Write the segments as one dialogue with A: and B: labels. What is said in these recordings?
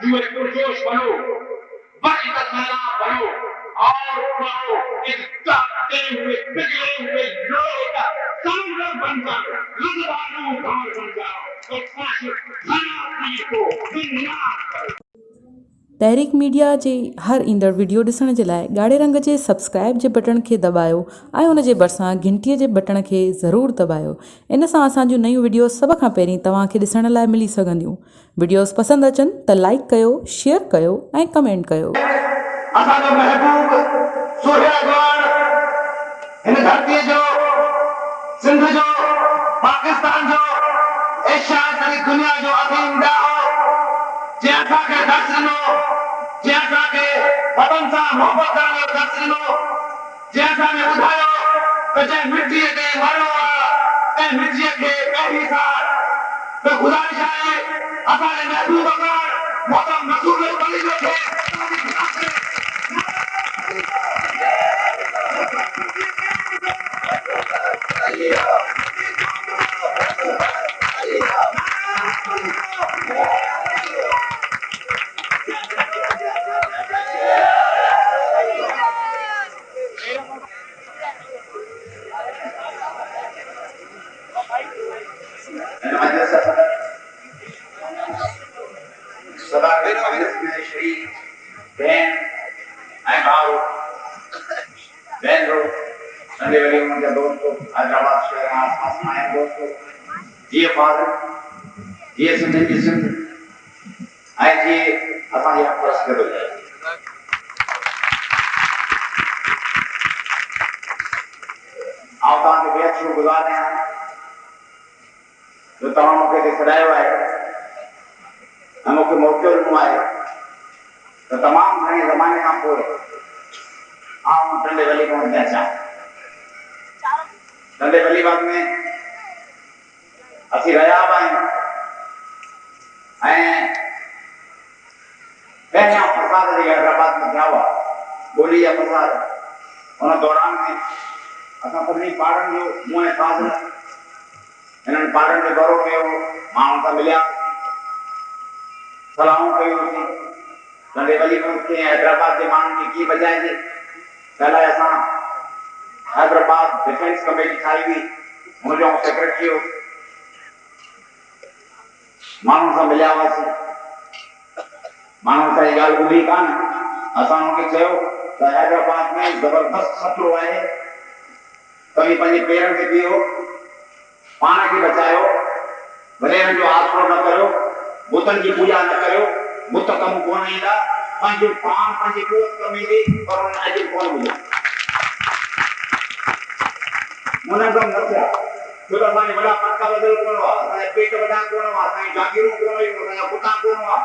A: जुए पुरजोश बनो, बड़ी तसला बनो और कहो इस कांपते हुए पिघले हुए लोहे का समुद्र बनकर लुभालू भार बन जाओ और फासिस्ट खनाती को विनाश करो।
B: तहरीक मीडिया जे हर ईंदड़ वीडियो ॾिसण जे लाइ ॻाढ़े रंग जे सब्सक्राइब जे बटन खे दॿायो ऐं उन जे भरिसां घंटीअ जे बटन खे ज़रूरु दॿायो। इन सां असांजूं नयूं वीडियो सभ खां पहिरीं तव्हांखे ॾिसण लाइ मिली सघंदियूं। वीडियोस पसंदि अचनि त लाइक कयो, शेयर कयो ऐं कमेंट कयो।
A: असांजो महबूब सुहेलगढ़ हिन धरतीअ जो, सिंध जो, पाकिस्तान जो, एशिया सॼी दुनिया जो अज़ीम ॾाहो जंहिं असांखे दर्श ॾिनो, जंहिं असांखे वतन सां मोहबत करण जो दर्श ॾिनो, जंहिं असांखे ॿुधायो त जंहिं मिटीअ ते मरणो आहे तंहिं मिटीअ खे पहिरीं सां त गुज़ारिश आहे असांजे महबूब खां मोहतरम रसूल वली जो खे हैदराबाद शहर आसपास आए दोस्तों, जी फादर जी सिंध जी सिंध ऐं जी असांजी परस कयो आउं तव्हांखे बेहद शुक्रगुज़ार आहियां जो तव्हां मूंखे हिते सॾायो आहे ऐं मूंखे मौक़ो ॾिनो आहे त तमामु घणे ज़माने खां पोइ आउं टंडे वली में अचां। टंडे वलीबाग में असीं रहिया बि आहियूं ऐं पहिरियां फसाद जेके हैदराबाद में थिया हुआ, ॿोली जा फसाद, उन दौरान में असां सभिनी ॿारनि जो मुंहुं ऐं खाधो हिननि ॿारनि जो दौरो कयो, माण्हुनि सां मिलिया, सलाहूं कयूंसीं टंडे वली में कीअं हैदराबाद जे माण्हुनि खे कीअं बचाइजे। पहले असां हैदराबाद डिफेंस कमेटी ठाही हुई, मुंहिंजो सेक्रेटरी हो, माण्हुनि सां मिलिया हुआसीं, माण्हुनि सां इहा ॻाल्हि ॿुधी कान, असां हुनखे चयो त हैदराबाद में ज़बरदस्त ख़तरो आहे, तव्हीं पंहिंजे पेरनि ते बीहो, पाण खे बचायो, वॾेरनि जो आसरो न करियो, बुतनि जी पूॼा न करियो, बुत कमु कोन ईंदा, पंहिंजो पाण पंहिंजी कुवत कमु ईंदी पर हुन अॼु कोन ॿुधो। मुन कम न थिया छो त असांजे वॾा पटका बदल कोन हुआ, असांजा पेट वॾा कोन हुआ, असांजी जागीरूं कोन हुयूं, असांजा पुटा कोन हुआ,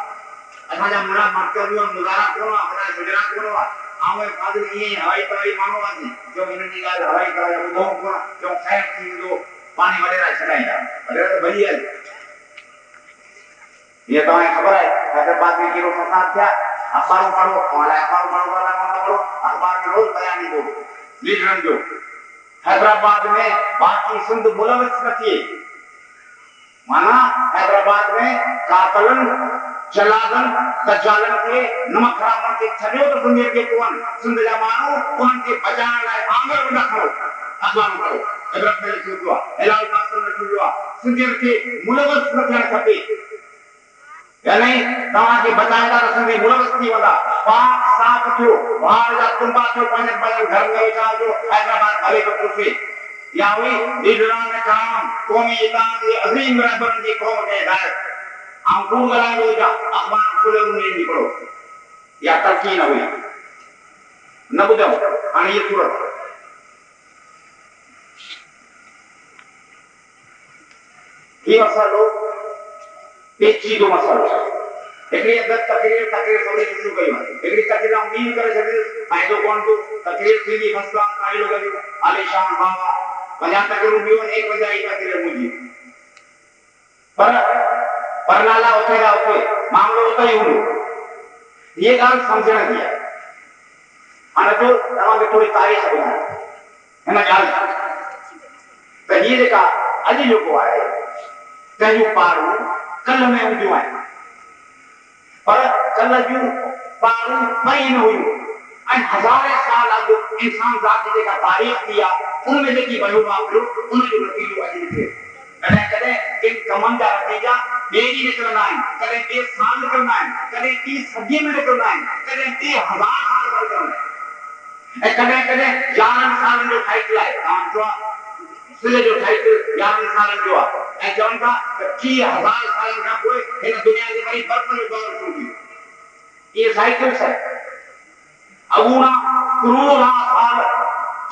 A: असांजा मुड़ा मर्कज़ूं मुज़ारा कोन हुआ, असांजा गुजरा कोन हुआ। आउं फादर ईअं हवाई तवाई माण्हू हुआसीं जो हिननि जी ॻाल्हि हवाई तवाई ॿुधूं कोन, जो ख़ैर थी वेंदो पाणी वॾेरा छॾाईंदा, वॾेरा त भॼी हल। हीअं तव्हांखे ख़बर आहे हैदराबाद में कहिड़ो फसाद थिया, अख़बारूं पढ़ो, अलाए अख़बारूं पढ़ो अलाए कोन पढ़ो, अख़बार में रोज़ बयान ईंदो लीडरनि जो हैदराबाद में बाक़ी सिंध मुलविस न थिए, माना हैदराबाद में कातलनि, जलादनि, दज्जालनि खे, नमक हरामनि खे छॾियो त सिंधियुनि खे कोन, सिंध जा माण्हू उन्हनि खे बचाइण लाइ आंगर बि न खणो, अख़बारूं पढ़ो, इबरत में लिखियो पियो आहे, इलाही कातल लिखियो पियो आहे, सिंधियुनि खे मुलविस न थियणु खपे, यानी तव्हांखे बचाईंदा त सिंधी मुलविस थी वेंदा, पाक साफ़ थियो, ॿार जा कुंबा थियो, पंहिंजे घर में वेठा जो हैदराबाद हले पियो थो थिए। या हुई लीडरान कराम क़ौमी इताद जे अज़ीम रहबरनि जी क़ौम खे हिदायत, आउं कूड़ ॻाल्हाईंदो हुजां, अख़बार खुले उन्हनि जी पढ़ो, या तलक़ीन हुई न ॿुधो, हाणे इहा सूरत हीउ मसइलो पेचीदो मसइलो, हिकिड़ी अंदरि तकरीर सभिनी शुरू कयूं, हिकिड़ी तकरीर आउं ॿी करे छॾींदुसि, फ़ाइदो कोन को, तकरीर थींदी फर्स्ट क्लास ताईं लॻंदियूं, आलीशान बाबा 50 तकरीरूं ॿियूं आहिनि, 51 तकरीर मुंहिंजी, पर नाला उते जा उते, मामिलो उते ई हूंदो। ये ॻाल्हि सम्झण जी आहे। हाणे अचो तव्हांखे थोरी तारीख़ ॿुधायां हिन ॻाल्हि त हीअ जेका अॼु जेको आहे तंहिंजूं पारूं कल्ह में हूंदियूं आहिनि, पर कल जूं पारूं पई न हुयूं ऐं हज़ारे साल अॻु इंसान ज़ात जेका तारीख़ थी आहे उनमें जेकी वियो वापिरियो उनजो नतीजो अॼु निकिरे। कॾहिं कॾहिं इन कमनि जा नतीजा ॿिए ॾींहुं निकिरंदा आहिनि, कॾहिं ॿिए साल निकिरंदा आहिनि, कॾहिं ॿी सदीअ में निकिरंदा आहिनि, कॾहिं ॿिए हज़ार साल में निकिरंदा आहिनि ऐं कॾहिं कॾहिं 11 सालनि जो टाइटल आहे। तव्हां चओ सिले जो टाइटल 11 सालनि जो आहे ऐं चवनि था त 30,000 सालनि खां पोइ हिन दुनिया जे वरी बर्फ़ जो दौर शुरू थी। ये साइकिल्स है अगूणा करोड़ साल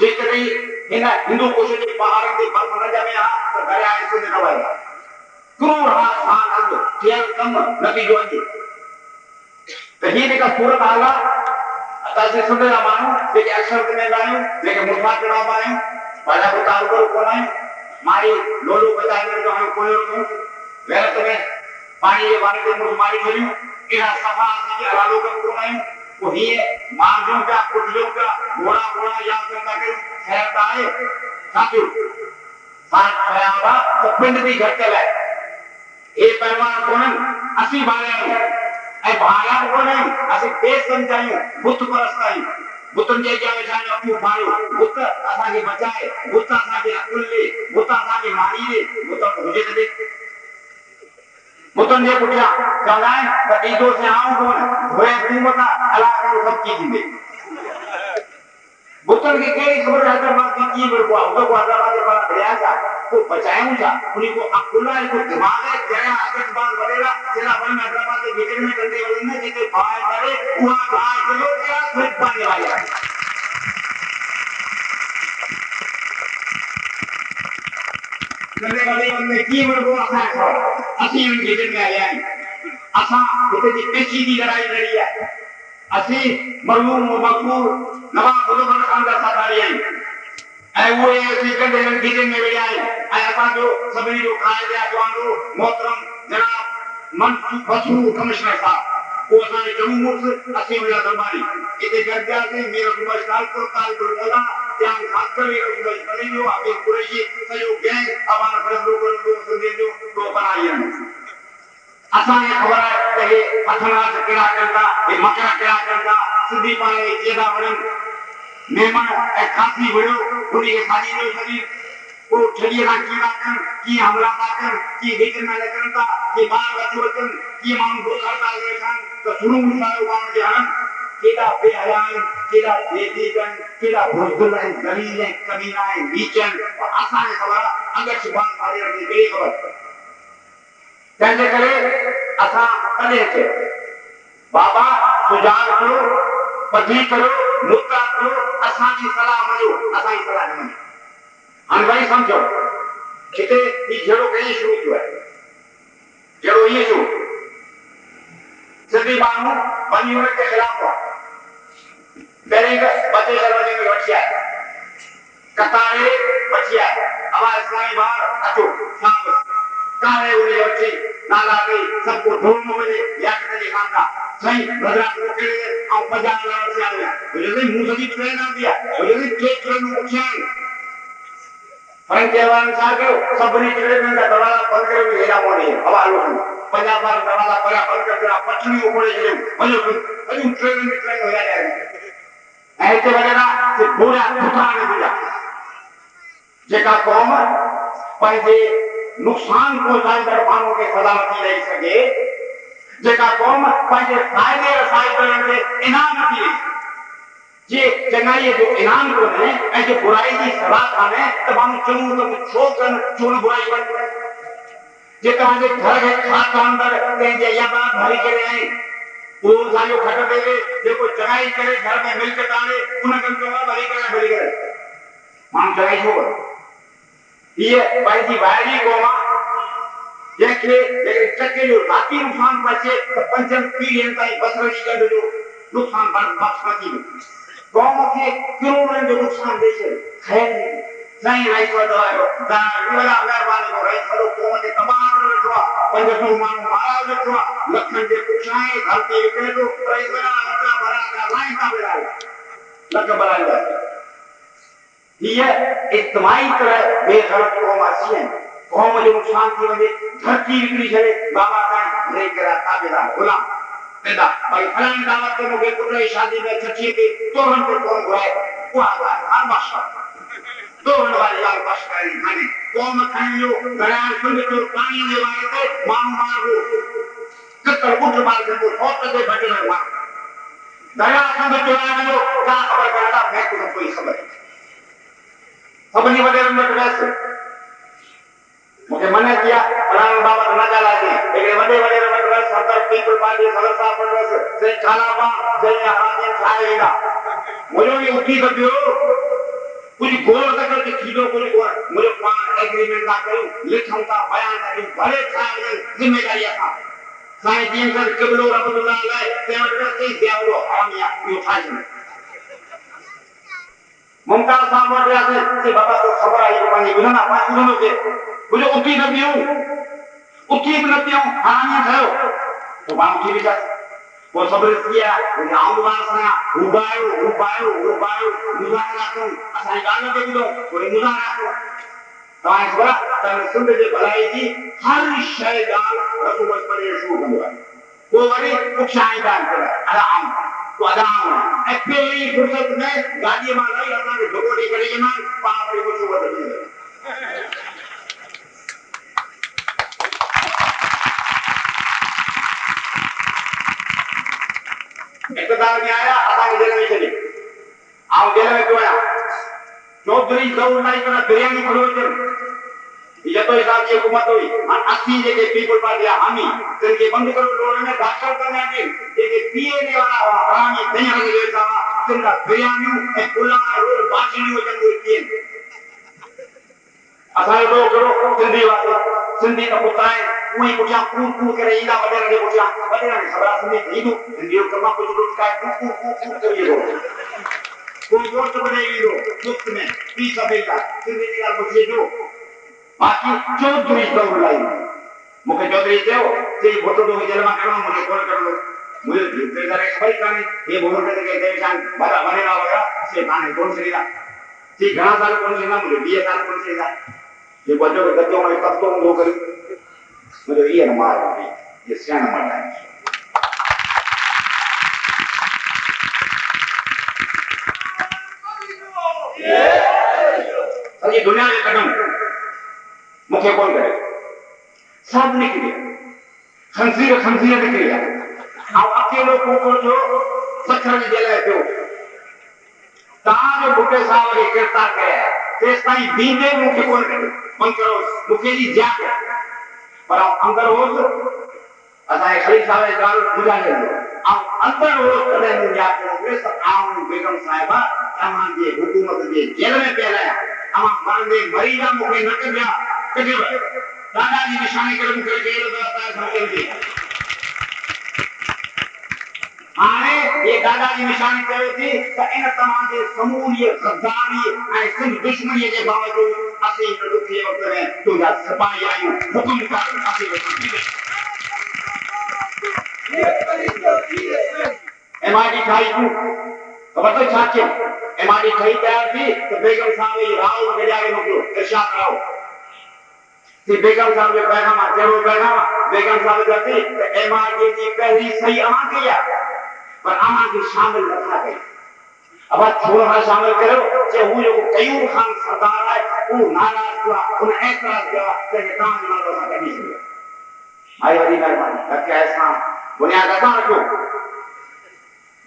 A: जेकॾहिं हिन हिंदू कुश जे पहाड़नि ते बर्फ़ न ॼमे हा त दरियाए सिंध न वहे हा। करोड़ साल अॻु थियल कम नतीजो अॼु। त हीअ जेका सूरत हाल आहे असांजे सिंध जा माण्हू जेके अक्षर ते वेंदा आहियूं, जेके मुठा चढ़ावा आहियूं, पंहिंजा पुता उभर कोन आहियूं, मारी लोलो बचाए जो आहियूं कोयो रखूं, गैरत में पाणी जे वारे ते मुंहुं मारी छॾियूं, इहा सफ़ा असांखे हलालो कोन आहियूं। पोइ हीअं मारजूं पिया कुटजूं पिया घोड़ा घोड़ा यादि कंदा कयूं ख़ैर त आहे छा थियो सां त पिंड बि घटियल आहे। हे पैमान कोन्हनि असीं भालिया आहियूं ऐं भालिया कोन आहियूं असीं बेसन आहियूं, बुत परस्त आहियूं। बुतनि जे अॻियां वेठा आहियूं अखियूं फाड़ियो, बुत असांखे बचाए, बुत असांखे अकुल ॾे, बुत असांखे मानी ॾे, बुत हुजे त ॾे। बुतनि जे पुठियां चवंदा आहिनि त ॾींदो से आऊं कोन धोए तूं मथां अलाह करो सभु की थींदे। बुतनि खे कहिड़ी ख़बर हैदराबाद में कीअं विड़बो आहे, उहो हैदराबाद जे पारां विड़िया छा, को बचायूं छा, उन को अकुल आहे, को दिमाग़ आहे, जहिड़ा आतंकवाद वॾेरा जहिड़ा वॾनि हैदराबाद जे विकेट में कंदे वञनि जिते बाहि करे उहा बाहि चयो कहिड़ा स्विच पाणे वारी आहे। कंदे वॾे वञे कीअं विड़बो असांखे ख़बर, असीं उन विकेट में आया आहियूं। असां हिते जी पेचीदी लड़ाई लड़ी आहे। असीं मरहूम मक़बूल नवाब बुज़ुर्गनि खां साथारी आहियूं ऐं उहे असीं कंदे विकेट में वेठा आहियूं ऐं असांजो सभिनी जो क़ाइद अॻवानो मोहतरम जनाब मनसूर मसूर कमिश्नर साहब उहो असांजे जम्मू मुल्क असीं हुया दरबारी हिते गॾिजासीं। मेरा सुभाष कालपुर कालपुर कला जाम खासकर मेरा सुभाष कलेजो आगे कुरैशी सॼो गैंग अवान फैसलो करो सिंधियुनि जो तो बनाई आहिनि। असांखे ख़बर आहे त हे हथनाथ कहिड़ा कनि था, हे मकर कहिड़ा कनि था, सिंधी पाणे केॾा वणनि महिमान ऐं काफ़ी विड़ियो उनखे साॼी जो सॼी पोइ छॾीअ खां कीअं था कनि, कीअं हमला था कनि, कीअं विच में लॻनि था, कीअं ॿार अचो अचनि, कीअं माण्हू दोधार था वेठा आहिनि त शुरू सारो माण्हू खे हणनि। केॾा बेहया आहिनि, केॾा बेदीक आहिनि, केॾा बुज़दिल आहिनि, ज़लील आहिनि, कमीना आहिनि, नीच आहिनि। असांखे ख़बर आहे अगरि सुभाणे वारे खे कहिड़ी ख़बर। तंहिंजे करे असां तॾहिं चयो बाबा सुजाग करो, पधी करो, मुता करो, असांजी सलाह मञो, असांजी सलाह न मञो। हाणे वरी सम्झो हिते ही जहिड़ो कहीं शुरू थियो आहे, जहिड़ो ईअं शुरू सिंधी माण्हू वञी हुन जे ख़िलाफ़ हुआ। पहिरीं बचे दरवाजे में वठी आया, कतारे वठी आया, हवा इस्लामी ॿार अचो शाम कारे उन्हें वठी नाला गई सबको ढूंढ मिले या कितने खाना सही भद्रा को के और बाजार लाल से आ गया मुझे मुंह सदी बदले ना दिया मुझे केक करने उठाए फरक के वाला साहब सबने चले में दरवाजा बंद करे भी हेरा मोड़ी हवा लोग पंजाब वाला दरवाजा पर बंद कर दिया पटरी ऊपर चले अजू ट्रेन में ट्रेन हो जाए ऐसे वगैरह से पूरा उठाने दिया जेका कौम पंहिंजे नुक़सान पहुचाईंदड़ माण्हू खे सज़ा नथी ॾेई सघे, जेका क़ौम पंहिंजे फ़ाइदे रसाई करण खे इनाम नथी ॾेई जे चङाईअ जो इनाम कोन्हे ऐं जे बुराई जी सज़ा कान्हे त माण्हू चङो त छो कनि, छो न बुराई कनि। जे तव्हांजे घर खे ख़ासि अंदरि कंहिंजे अयाबा भरी करे आहिनि उहो असांजो खट ते वेहे जेको चङाई करे घर में मिल्क काढ़े उन खे चवंदा भली करे माण्हू चङाई छो करे। ये पंहिंजी वाइड़ी क़ौम आहे जंहिंखे चके जो राती नुक़सान पहुचे त 5 पीढ़ियुनि ताईं बसर जी गंढ जो नुक़सान बर्दाश्त न थी क़ौम खे करोड़नि जो नुक़सान ॾेई छॾे ख़ैर साईं रईस वॾो आयो महिरबानी को रईस वॾो क़ौम खे तबाह करे वेठो आहे 500 माण्हू मारिया वेठो आहे लखनि जे पुठियां धरती विकिणे थो रईस वॾा लख भराया लाइन था विराए लख भराईंदा ये इज्तिमाई तरह बेगरत क़ौम अची है क़ौम जो नुक़सान थी वञे धरती विकिणी छॾे बाबा साईं रही करे ताबेदार गुलाम देदा भाई फलानी दावत के मुके पुत्र की शादी में छठी के तोरण पे कौन हुआ वो आता हर माशा तोरण वाली यार बस करी खाने कौन खाने जो गरार सुन के पानी में वाले थे मारो कत्तर उठ मार के बहुत से बटे मार दया संग चुरा लो का खबर करता मैं को कोई खबर नहीं सबनी वडे नंबर वैसे मुझे मने किया फलाना बाबा न जाला दे लेकिन वडे नंबर वैसे सरदार पीपल पार्टी सदस्य पड़वे से कालाबा जय हराने खाएगा मुझे ये उठी कर दियो कुछ गोल तक के खीलो कुछ गोल मुझे पांच एग्रीमेंट का करूं लिखूं का बयान करूं बड़े खाए जिम्मेदारी था साईं दिन सर कबलो रहमतुल्लाह अलैह तेवट से दियालो हरामिया यो खाई मुमताज साहब वटे से बाबा को खबर आई पानी गुना ना पानी गुना के मुझे उठी न पियो हरामिया थयो तो बाम की विचार वो सब्र किया मुझे आउवासना उबायो मुजाहरा को असाई गाना दे दो कोई मुजाहरा को ताई बड़ा तने सुन जे भलाई जी हर शय गाल रसूल पर यीशु कंदो वो वरी पुछाई दान करे आराम तो आराम ए पहली फुर्सत में गाड़ी में लाई असा के ढोकोड़ी करे के ना पावड़ी को छुआ दे इकदार में आया असा के जेल में चली आओ जेल में क्यों आया चौधरी जरूर लाई करना बिरयानी खड़ो ये तो हिसाब की हुकूमत हुई और 80 जगह पीपल पार्टी हामी जिनके बंद करो लोगों ने दाखिल करने के जगह पीएने वाला हरामी नहीं लगे जैसा जिनका बिरयानी ए पुलाव रोल बाकी हो जंदो पीएन असाई लोग करो सिंधी का पुताए कोई कुछ कूद करे इना वडेरा के कुछ वडेरा ने खबर सिंधी नहीं दो सिंधी को कमा कुछ लुट का कूद करिए कोई वोट बनेगी दो मुफ्त में 20 अमेरिका सिंधी का कुछ जो बाकी चौधरी दौड़ लाई मुझे चौधरी थे ते फोटो तो जेल में करना मुझे कॉल कर लो मुझे जितने सारे खबर करनी ये बोल के के देशान बड़ा बनेगा वगैरह से काने कौन सरीदा जी घना साल कौन सरीदा मुझे 20 साल कौन सरीदा ये बच्चों के गद्दों में कब तो वो करी मुझे ये न मार रही ये सियाना मारता है ये दुनिया के कदम मुझे कौन करे सब निकले खंजीर निकले अब अकेले को जो सचर में जेल है ताज भुट्टे साहब के गिरफ्तार करे तेज ताई दींदे मुझे कौन करे मन करो मुझे जी जाग पर अंदर हो असाए खलील साहब गाल बुझाने दो अब अंदर हो कदे में जाके मुझे आऊं बेगम साहिबा तमाम जे हुकूमत जे जेल में पहला अमा मरने मरीजा मुझे न कर कजे दादाजी निशानी करे मुखे जेल में आता है समझ लीजिए आने ये दादाजी निशानी करे थी तो इन तमाम के समूह ये गद्दारी ऐ सिंध दुश्मनी के बावजूद असी दुखी वक्त में तो या सिपाही आयु हुक्म कर असी एमआईडी खाई को खबर तो छाके एमआईडी खाई तैयार थी तो बेगम साहब ये राव के जाके मोकलो इरशाद राव कि बेगम साहब जो पैगाम बेगम साहब जाती तो एमआईडी की पहली सही अमा किया पर अमा की शामिल रखा गई अब थोड़ा शामिल करो जे वो जो कयूम खान सरदार है वो नाराज हुआ उन ऐतराज किया कि काम जनाब का कभी नहीं आई वाली मेहरबानी क्या ऐसा बुनियाद असा रखो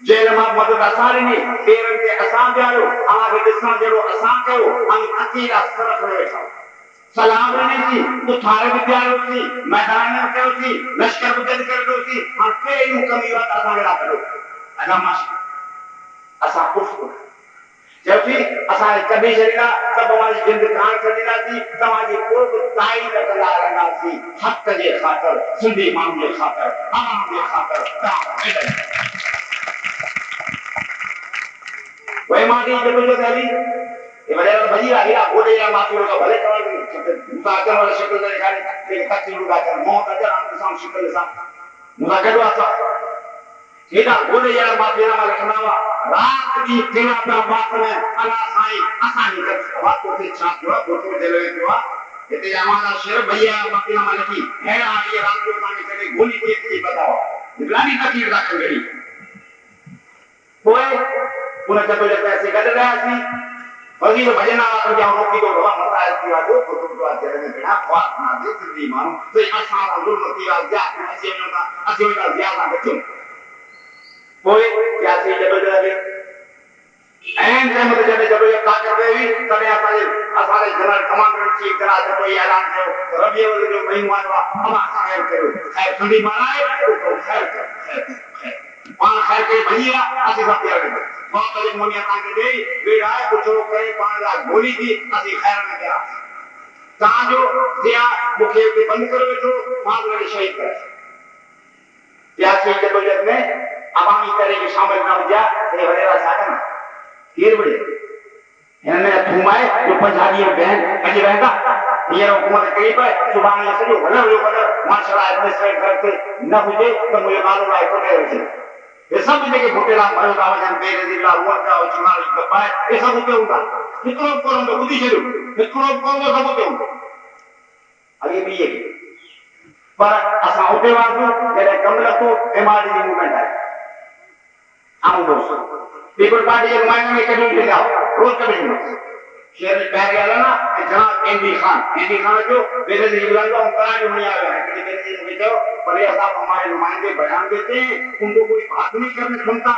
A: जेल में मदद असारी नहीं पेरन के असा जारो अमा के दिसना जरो असा कयो हम अकेला सरक बैठा सलाम रहने थी उठारे विद्यालय थी मैदान में करो थी लश्कर बुद्ध कर दो थी हां पे यूं कमी बात आसा करा करो अदा माशा असा कुछ जब भी असा कभी शरीरा सब हमारी जिंद कान चलीला थी समाजी को ताई का कला रंगा थी हक के खातर सिंधी मां के खातर आवाम के खातर काम वही माटी जब जो थी ये बड़े भजी आया बोले या माफी का भले कर मुताकर वाला शक्ल से दिखाई लेकिन तक नहीं लगा कर मौत अजर आपके सामने शक्ल सा मुताकर वाला केदा बोले या माफी ना लिखनावा रात की तेरा का बात में अला साईं आसानी कर बात को से छाप हुआ फोटो दे लगे हुआ इते हमारा शेर भैया माफी ना लिखी है ये रात को सामने चले गोली की बताओ निगरानी तकलीफ दाखिल करी कोई उन जब पैसे गड रहा सी वजीर भजन आ गया रोटी को दवा मता है कि वो तो आज में बिना बात ना दे दिल्ली मानो तो असा अंदर मती आ गया असी का ज्यादा बच्चों कोई क्या से जब लगे एंड टाइम में जब का कर रही तने असारे जनरल कमांडर चीफ करा तो कोई ऐलान करो रबी वाले जो महिमान वा हम खैर करो खैर ठंडी माराए तो खैर पान खैर के भैया असि सब दिया गया बहुत बजे मोनिया ताके दे बेड़ाए कुछ करे 5 लाख गोली थी असि खैर में गया ता जो दिया मुखे के बंद करो तो मां ने शहीद कर या से जब में अवामी तरह के शामिल ना हो जा ते वरेला साधन हीर बड़े इनने थुमाए जो पंजाबी बहन अजी रहता ये हुकूमत कई पे सुभान अल्लाह से जो भले माशाल्लाह एडमिनिस्ट्रेट करते न हुए तो मुझे मालूम है तो नहीं ये सब जगह भुटेला भयो दावजन बेरजीला हुआ का चुनाव गपाए ये सब पे होगा कितनो कोन तो बुद्धि छेदो कितनो कोन तो सब पे होगा अभी भी ये पर असा उते वाजो तेरे कमल को एमआरडी मूवमेंट है आम दोस्त पीपल पार्टी के नुमाइंदे में कभी ले जाओ रोज कभी नहीं शेर में पहले आला ना जनाब एमडी खान जो बेरजीला को अंतरा जो नहीं आया है कि बेरजीला में जाओ पर ये साहब हमारे नुमाइंदे बयान देते हैं उनको कोई बात नहीं करने क्षमता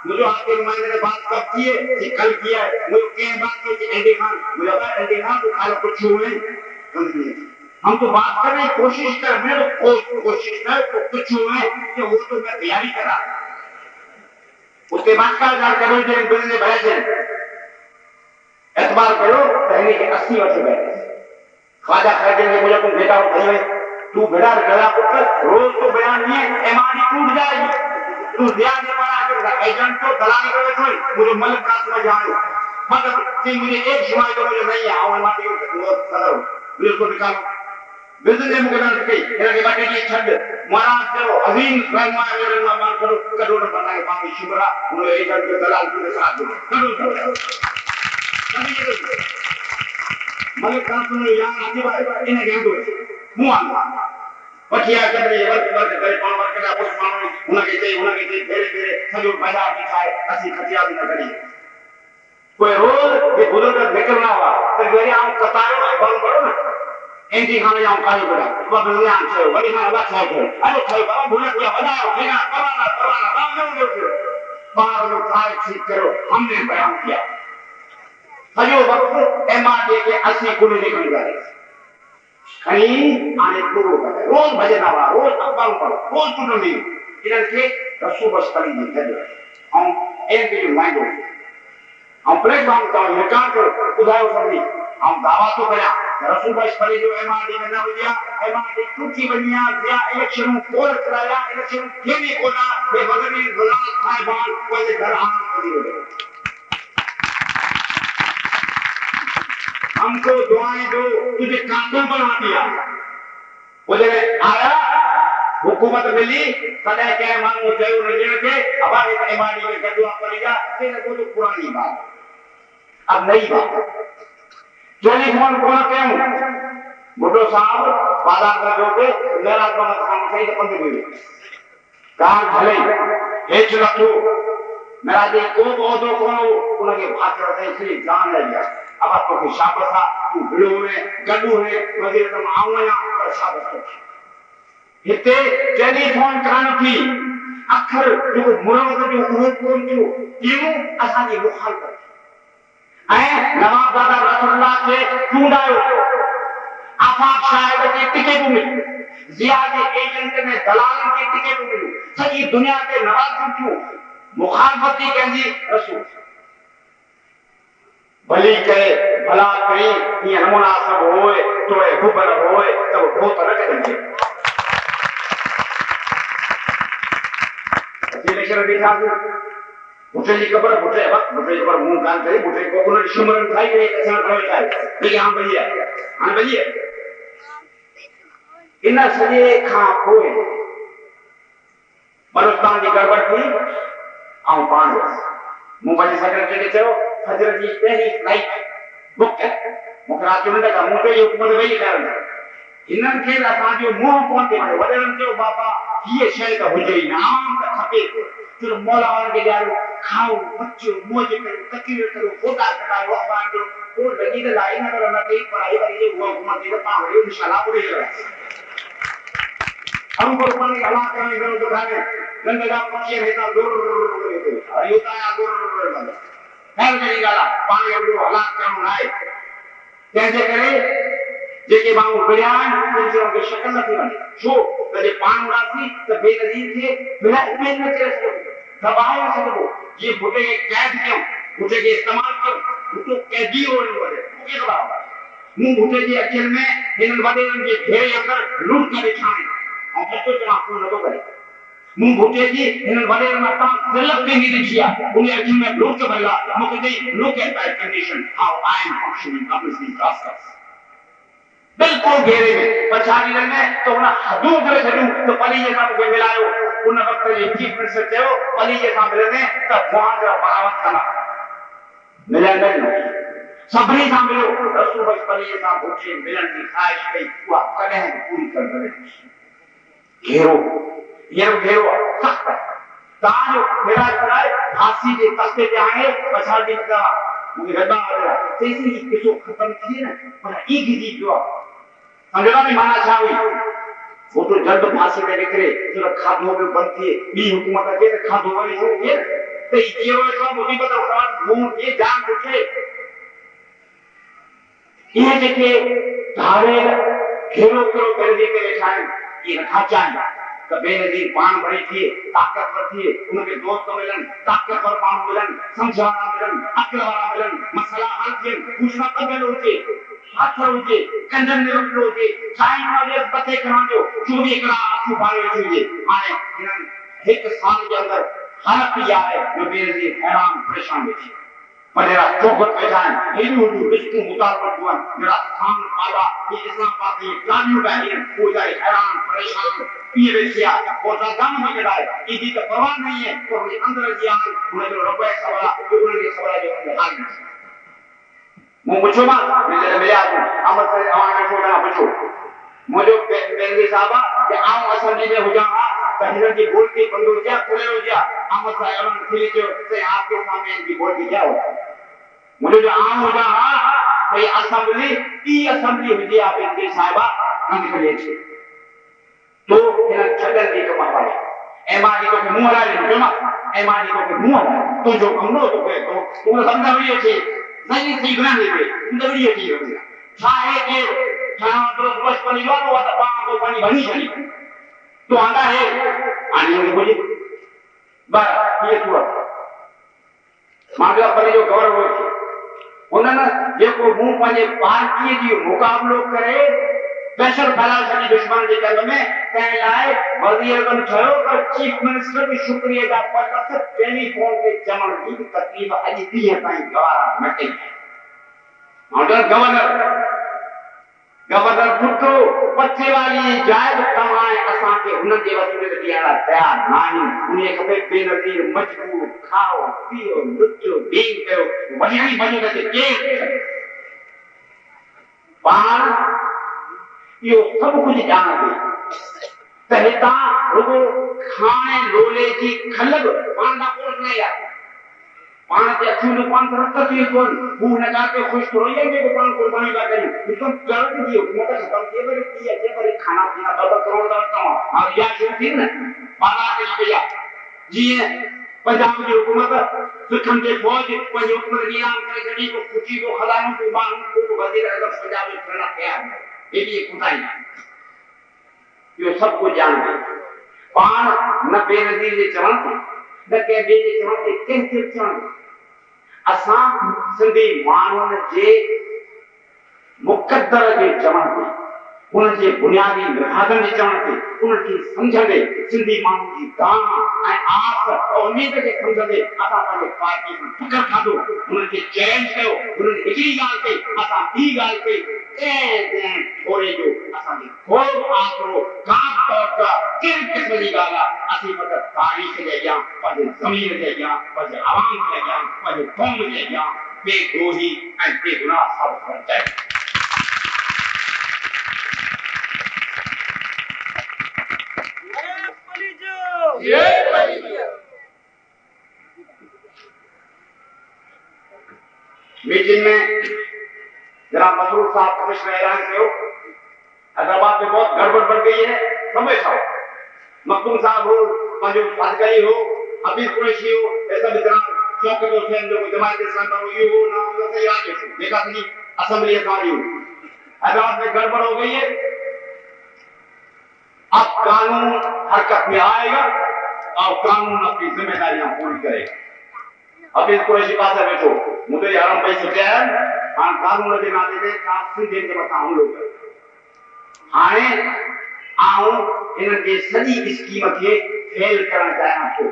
A: मुझे आपके नुमाइंदे ने बात कब की है कि कल किया है मुझे क्या बात की कि एमडी खान मुझे लगा एमडी खान तो खाली कुछ हुए हम तो बात कर रहे हैं कोशिश कर मैं तो कोशिश कर तो कुछ हुए कि वो तो मैं तैयारी करा उसके बाद का जानकारी जो बिल ने भरे थे एतबार करो पहले के 80 वर्ष बैठे ख्वाजा खैर ने मुझे तुम बेटा भाई तू बेटा गला पुत्र रोज तो बयान नहीं है एमआरडी टूट जाएगी तू ध्यान से पढ़ा कर एजेंट को दलाली कर छोड़ मुझे मलिक का समझ आए मगर कि मुझे एक शिवाय तो मुझे नहीं है एमआरडी को करो पुलिस को निकालो बिजनेस ने मुझे डाल के मेरा के बाटे की छड़ महाराज करो अजीम रहमा मेरे मान करो करोड़ बना के पानी शिमरा मुझे एजेंट को दलाल के साथ करो मलिक का सुनो यार आदि भाई इन्हें क्या दो मुआ पठिया कर रही है वर्क करे पान वर्क का कुछ मानो उनके ते धीरे सजो बाजार दिखाए असि खतिया भी न करी कोई रोज ये बुजुर्ग निकलना हुआ तो मेरे आम कतारो बंद करो ना एंटी खाने जाऊं काले बड़ा वो बिल्कुल आम से बड़ी ना बात है अरे भाई बाबा भूल गया बनाओ बिना करवाना काम नहीं हो बाहर लोग खाए ठीक करो हमने बयान किया सजो वक्त एमआरडी के 80 गुने निकल गए खरी आने पूरो करे रोज भजन आवा रोज अखबार पढ़ो रोज टुटनी इधर के रसू बस करी दी है हम एक भी माइंड हम प्लेटफॉर्म का रिकॉर्ड कर उधारो सबनी हम दावा तो करा रसू बस करी जो एमआरडी में ना हो गया एमआरडी टूटी बनिया दिया इलेक्शन कोल कराया इलेक्शन के भी कोना ये मदनी गुलाम साहिबान कोई घर आना पड़ी हो हमको दुआएं दो तुझे कातिल बना दिया मुझे आया हुकूमत मिली कदे के मांगो जरूर नहीं के अब एक एमआरडी में गदुआ पड़ेगा तेरे को तो पुरानी बात अब नई बात टेलीफोन कौन क्यों बुड्ढो साहब बाजार में जो के मेरा बना काम सही तो बंद हुई काम भले हेच रखो मेरा दे को दो कोनो उनके बात करते इसलिए जान ले गया अब आपको की शाबाशा तू भिड़ो में गडू है वजीर तुम आओ या पर शाबाश हिते टेलीफोन करान थी अखर जो मुराद जो उहो कोन जो क्यों असानी मुखालफत ऐ नवाब दादा रसूलुल्लाह के चूंडायो आफाक शायद के टिकट मिली जिया के एजेंट ने दलाल के टिकट मिली सजी दुनिया के नवाब क्यों मुखालफत की कहंदी रसूल भली करे भला करी ये नमूना सब होए तो ए गुबर होए तब बहुत अलग करेंगे इलेक्शन देखा बुटे जी कबर बुटे वक्त बुटे पर मुंह कान करे बुटे को उन्होंने शिमरन खाई गई ऐसा करो जाए लेकिन हां भैया इन सजे खां पोए बलुस्तान की गड़बड़ थी आऊं पाण मुंबई सेक्रेटरी के चयो फजर की पहली फ्लाइट बुक है मुखराज चुनने का मुंह पे हुकूमत वही कर हिननि खे असांजो मुंहुं कोन थी वणे वॾनि चयो बाबा हीअ शइ त हुजे ई न आम त खपे चलो मौला वारनि खे ॾियारो खाओ बचो मौज करो तकलीफ़ करो फोटा कढायो अखबार जो को लॻी त लाई न करो न कई पढ़ाई वरी उहा घुमण थी त पाण वरी इंशाल्लाह उड़ी करे हम को पानी हला करने करो दुकाने गंगा पक्षी रहता दूर अरे होता है दूर बंद है मेरी गाला पानी हम हला करो ना कैसे करे जेके माण्हू विड़ियान उन्हनि खे शक्ल नथी वणे छो त जे पाण उड़ासी त बेनज़ीर खे बिना इमेज न करे सघो दबाए न सघो जीअं भुटे खे कैद कयूं भुटे खे इस्तेमाल कयूं भुटो कैदी होड़े वञे मूंखे ख़बर आहे मूं भुटे जे अखियुनि में हिननि वॾेरनि जे घेरे अंदरि लूट करे ठाणे ऐं सचो चवां तूं नथो करे मूं भुटे जी हिननि वॾेरनि वटां सिलक बि ॾिठी आहे उन अखियुनि में लूट भरियल आहे मूंखे चई look at my condition how I am functioning amongst these rascals बिल्कुल घेरे में पछाड़ी में तो उन हदू करे छॾियूं तो पली जे सां मूंखे मिलायो उन वक्त जे चीफ मिनिस्टर चयो पली जे सां मिलंदे त मुंहिंजा जा बरावत कंदा मिलंदा न सभिनी सां मिलियो रसूल भाई पली जे सां भुटे मिलण जी ख़्वाहिश कई उहा कॾहिं पूरी कंदड़ घेरो घेरो सख़्त तव्हांजो मिराज कराए फांसी जे तख़्ते ते आणे पछाड़ी कंदा मुझे गड्ढा आ रहा जैसे ही किसो खत्म किए ना पर एक ही चीज जो समझना नहीं माना छा हुई वो तो जल्द फांसी में निकले जो खादो में बनती है बी हुकूमत के तो खादो वाली हो ये तो ये वो मुसीबत और मुंह ये जान उठे ये देखे धारे घेरो करो कर देते बैठाए ये रखा चाहिए तो बेनज़ीर पान भरी थी ताकतवर थी उनके दोस्त मिलन ताकतवर पान मिलन समझाना मिलन अकल वाला मिलन मसला हल थे पूछना कबल होते हाथ होते कंधन में रख होते चाय वाले पते करा जो चोरी करा आंसू बारे हुए माने इन्हनि एक साल के अंदर हालत किया है जो बेनज़ीर हैरान परेशान थी मेरा चौकट बैठा है ये भी रिश्ते मुताबिक हुआ मेरा स्थान पाला ये इस्लामाबाद की कानून है वो जाए हैरान परेशान ये देखिए वो जान में गिराए इसी का परवाह नहीं है तो ये अंदर की आग उन्हें जो रुपए सवाल जो उन्हें सवाल जो उन्हें हाल नहीं मैं पूछो मां मैं आपको अमर से आवाज छोड़ा पूछो मुझे बेंदी साहबा कि आऊं असेंबली में हो जाऊंगा कहीं की बोलती बंद हो जाए खुले हो जाए अमर साहब खिले जो से आपके सामने इनकी बोलती क्या होता है मुझे जो आम हो जाए भाई असेंबली ई असेंबली हो जाए आप बेंदी साहबा हम खिले छे तो इन छगन जी को मारवाले एमाजी को मुंह हला ले ना एमाजी को मुंह हला तो जो हमरो तो तुम समझा रही है नहीं सही बना दे तुम तो ये ठीक हो चाहे के खाना तो बस पानी लो वो तो पानी को पानी बनी चली तो आंदा है आने में बोली बस ये हुआ मांगला पर जो गौरव हो उन्होंने जेको मुंह पंहिंजे पार्टीअ जी मुक़ाबलो करे स्पेशल फैलाए छॾी दुश्मन जे जंग में तंहिं लाइ वज़ीरनि चयो त चीफ मिनिस्टर खे शुक्रिया जा पलक टेलीफोन ते चवण जी तकलीफ़ अॼु ॾींहं ताईं गवारा न कई गवर्नर पुटो पथे वाली जायद कमाए असां के हुन जे वसीले ते ॾियण तयार नाही उन खपे बेनज़ीर मजबूर खाओ पियो लुचो ढींग कयो वॾी वञो त के पाण इहो सभु कुझु ॼाणे त हितां रुगो खाणे लोले जी खलग पाण खां कोन न आहे पाण के अखियूं में पाण रख थी कोन हू न जाके खुश थोड़ो ये के पाण कुर्बानी ला करी इसको जरूरत थी हुकूमत खत्म किए बड़े की है बड़े खाना पीना 2 करोड़ दा तो और या जो थी ना पाला के भैया जी पंजाब की हुकूमत सिखन के फौज पंज हुकूमत नियाम करे गड़ी को खुशी को खलाऊं को बांग को वजीर आजम पंजाब में करना तैयार है ये भी कुताई यो सब को जान पाण न बेनज़ीर जे चवण न के बे जे चवण ते कंहिं चवण असां सिंधी माण्हुनि जे मुक़द्दर जे चवण ते उन जे बुनियादी मिरादनि जे चवण ते उनखे सम्झंदे सिंधी माण्हुनि जी दान ऐं आस ऐं उम्मीद खे सम्झंदे असां पंहिंजे पार्टी सां टकर खाधो उन्हनि खे चैलेंज कयो उन्हनि हिकिड़ी ॻाल्हि कई असां ॿी ॻाल्हि कई कंहिं थोरे जो असांखे खोड़ आसिरो काप तौर कहिड़ी क़िस्म जी ॻाल्हि आहे असीं मतिलबु तारीख़ जे अॻियां पंहिंजे ज़मीर जे अॻियां पंहिंजे आवाम जे अॻियां पंहिंजे क़ौम जे अॻियां बेदोही ऐं बेगुनाह साबित करणु चाहियूं मीटिंग में जनाब मसरूर साहब कमिश्नर ऐलान करो हैदराबाद में बहुत गड़बड़ बढ़ गई है, समझ आओ। मखदूम साहब हो, पंजो फादगई हो, हबीब कुरैशी हो, ऐसा भी जनाब शौकत हुसैन जो जमात इस्लामी पर ये हो ना हो तो याद है देखा कि असेंबली अथॉरिटी हो हैदराबाद में गड़बड़ हो गई है। अब कानून हरकत में आएगा और कानून अपनी जिम्मेदारियां पूरी करेगा। अब इसको ऐसी बात है बैठो मुझे आराम भाई सोचा है हाँ कानून के नाते में काफी दिन के बता हम लोग हाने आओ इनके सभी स्कीम के फेल करना चाहिए तो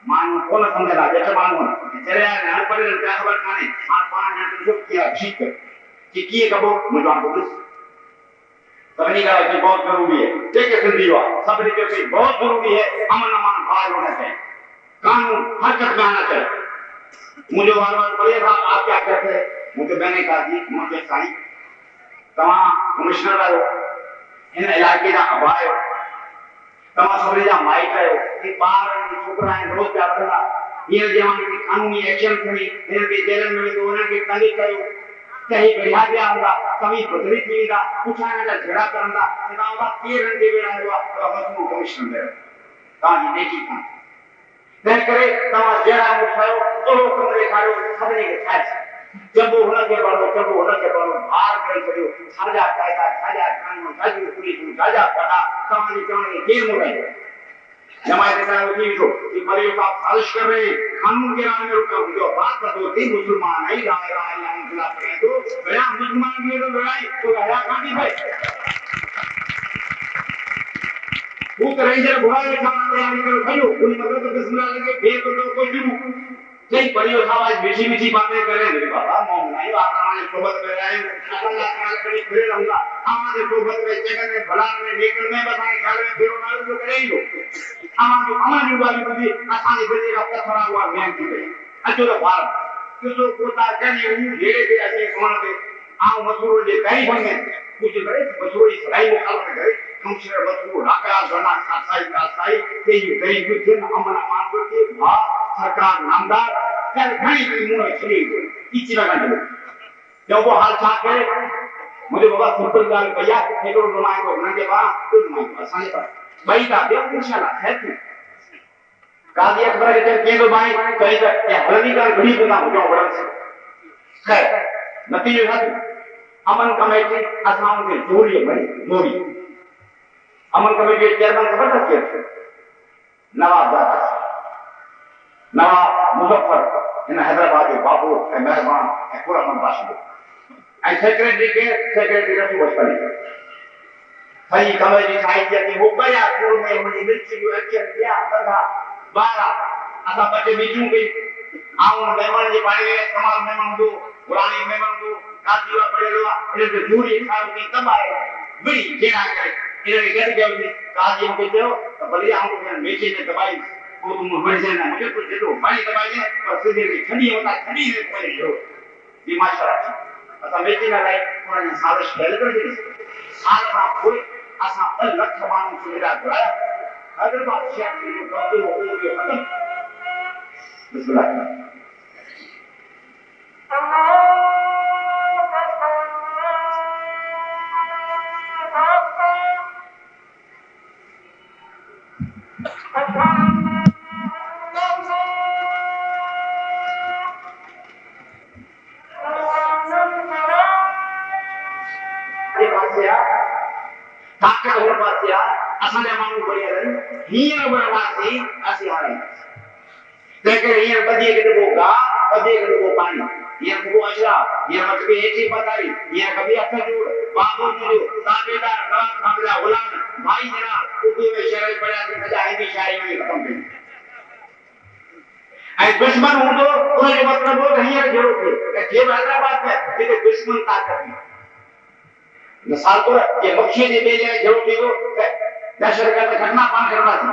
A: मानो कौन समझेगा जैसे मानो चले आए ना पढ़े क्या खबर खाने आप 5 घंटे जो किया ठीक है कि किए कबो मुझे आपको सबनी का कि बहुत जरूरी है देखिए सिंधीवा सबनी के बहुत जरूरी है अमन अमान भाग होना चाहिए कानून हरकत में आना चाहिए। मुझे बार बार बोले था आप क्या कहते हैं मुझे मैंने कहा जी मुझे साई तमाम कमिश्नर आयो इन इलाके का अबायो तमाम सबरी जा माइक आयो कि बार छोकरा है रोज जा रहा ये जवान की कानूनी एक्शन खड़ी इनके जेल में तो उन्हें के तंग कयो कहीं बढ़िया गया होगा कभी बदली थीगा कुछ आने का झगड़ा करना जनाबा 13 घंटे बेड़ा हुआ तो हम कमिश्नर दे कहानी देखी था देख करे तमा जेड़ा मुठायो तो कमरे खायो सबने के खाए जब वो होना के बड़ो बाहर कर पड़ो साजा कायदा साजा कानून साजी पुलिस साजा पड़ा कहानी कहानी जेल मुठायो जमात इस्लामी की जो कि मरियो का साजिश कर रहे हैं कानून के राह में रुका जो बात कर दो तीन मुसलमान नहीं ला इलाहा इल्लल्लाह कहे तो बया मुसलमान की तो लड़ाई तो हया काटी भाई वो रेंजर घोड़ा के सामने आने के भाइयों कोई मतलब तो बिस्मिल्लाह लगे फिर तो लोग कोई शुरू कई परियो साहब मीठी मीठी बातें करें मेरे बाबा मोम नहीं बात हमारी सोबत में रहे अल्लाह ताला कभी फिर रहूंगा हमारे सोबत में जगह में भला में लेकर मैं बताए ख्याल में फिर मालूम जो करेंगे हमारी वाली मुझे आसानी से का पत्थरा हुआ मैं की गई अच्छो तो भारत किसो कोता करी हूं घेरे के ऐसे कौन पे आओ मसूर जे कई बने कुछ करे मसूर सलाई मुखालफत करे कमिश्नर मसूर राका गना साई ते ये गई कुछ अमन अमान को के भा सरकार नामदार कल घणी की मुंह चली गई इची लगा दो जब वो हाल छा के मुझे बाबा सिंपल गाल भैया एकरो जमाए को नंगे बा तो जमाए को आसानी पर भाई का दे इंशाल्लाह है तू काजी अकबर के के तो भाई कहीं तक के हल्दी का घड़ी बना हो जाओ बड़ा से खैर नतीजे है अमन कमेटी असाम के जोड़ी भाई जोड़ी अमन कमेटी के चेयरमैन खबर था के नवाब दादा नवाब मुजफ्फर इन हैदराबाद के बाबू मेहरबान पूरा मन बाशिंदो आई सेक्रेटरी का बचपन सही कमेटी साहित्य की मुंबई आपुर में मुझे मिर्ची को अच्छे क्या था 12 असा बच्चे मीटिंग की आऊं मेहमान जी पाए गए तमाम मेहमान को पुरानी मेहमान को काजीवा पड़ेगा इनके दूरी खाओ की तब आए बड़ी जेना करे इन्हें कहते गए काजी को कहते हो तो भले हमको नीचे में दबाई वो तुम बढ़ जाना मुझे कुछ दे दो पानी दबाई है और सीधे में ठंडी होता ठंडी में पड़े दो ये माशाल्लाह असा मीटिंग लाई पुरानी साजिश खेल कर दी साल का कोई असा अलग समान सुविधा कराया हैदराबाद शहर में करते हो वो खत्म बिस्मिल्लाह ताकत हो पासिया असले मानू बढ़िया रही हीर बनवासी असि हारे देखे हीर बदिए के बोगा बदिए के वो पानी ये को अशरा ये मत के एक ही बताई ये कभी अक्का जोड़ बाबू जो ताबेदार नवाब काबिला गुलाम भाई जरा उर्दू में शेर पढ़ा के बजा हिंदी शायरी में खत्म कर आई दुश्मन हो तो उन्हें मतलब वो नहीं है जरूर है ये हैदराबाद में ये दुश्मन ताकत है मिसाल तो ये मुख्य ने ले जाए जो कि वो दहशतगर्द घटना पान करना था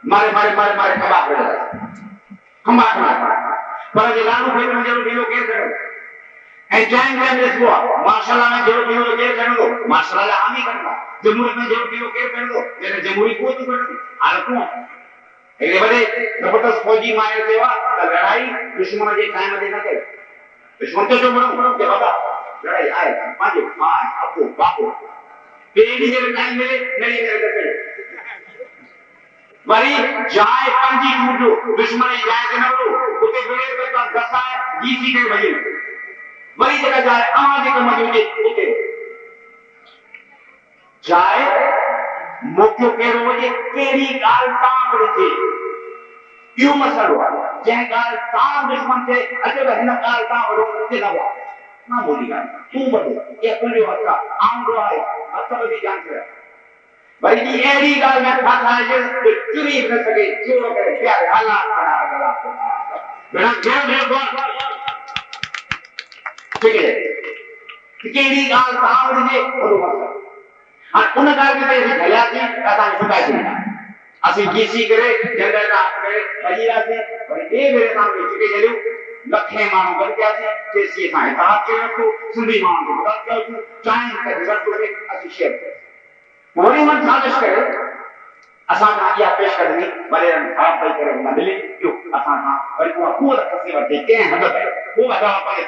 A: मारे मारे मारे मारे कबाब कर रहा हम बात पर ये लालू भाई में जो लोग के करो ए जैन में इस हुआ माशाल्लाह में जो लोग के कर दो माशाल्लाह हम ही करना जमहूरियत में जो लोग के कर दो तेरे जमहूरी को तो कर दो हाल को एके बड़े जबरदस्त फौजी मारे सेवा लड़ाई दुश्मन जे टाइम दे न करे दुश्मन तो जो बड़ो के बाबा लड़ाई आए माजे मां अबू बाबू पेड़ी जे टाइम मिले नहीं करे वरी जाए पंजी टूटो दुश्मन जाए के न लो उते बेड़े पे का दसाए डीसी के भई वरी जगह जाए आवाज के मजो के उते जाए मोक्यो के रोजे केड़ी गाल ताम थे यो मसलो जे गाल ताम दुश्मन थे अचे हिन गाल ताम रो ते न हुआ ना बोली गाल तू बड़ो ये तुलियो हथा आम रो है हथ बदी जान से भाई की एड़ी गाल में खाता है जो चुरी न सके चोर करे प्यार हला खड़ा गला बड़ा घेर घेर बोल ठीक है केड़ी गाल ताम जे बोलो मसलो और उन गाल के ते भला थी असा सुकाई थी असि गीसी करे जंगल का करे भईया से पर ए मेरे सामने चुके जलियो लखे मानो कर क्या से तेसी साई ता के रखो सुंदी मानो कर क्या चाहे के रिजल्ट करे असि शेयर मोरी मन साजिश करे असा ना या पेश करनी बड़े खराब भाई करे न मिले क्यों असा ना पर को पूरा कसे वटे के हद है वो बता पाए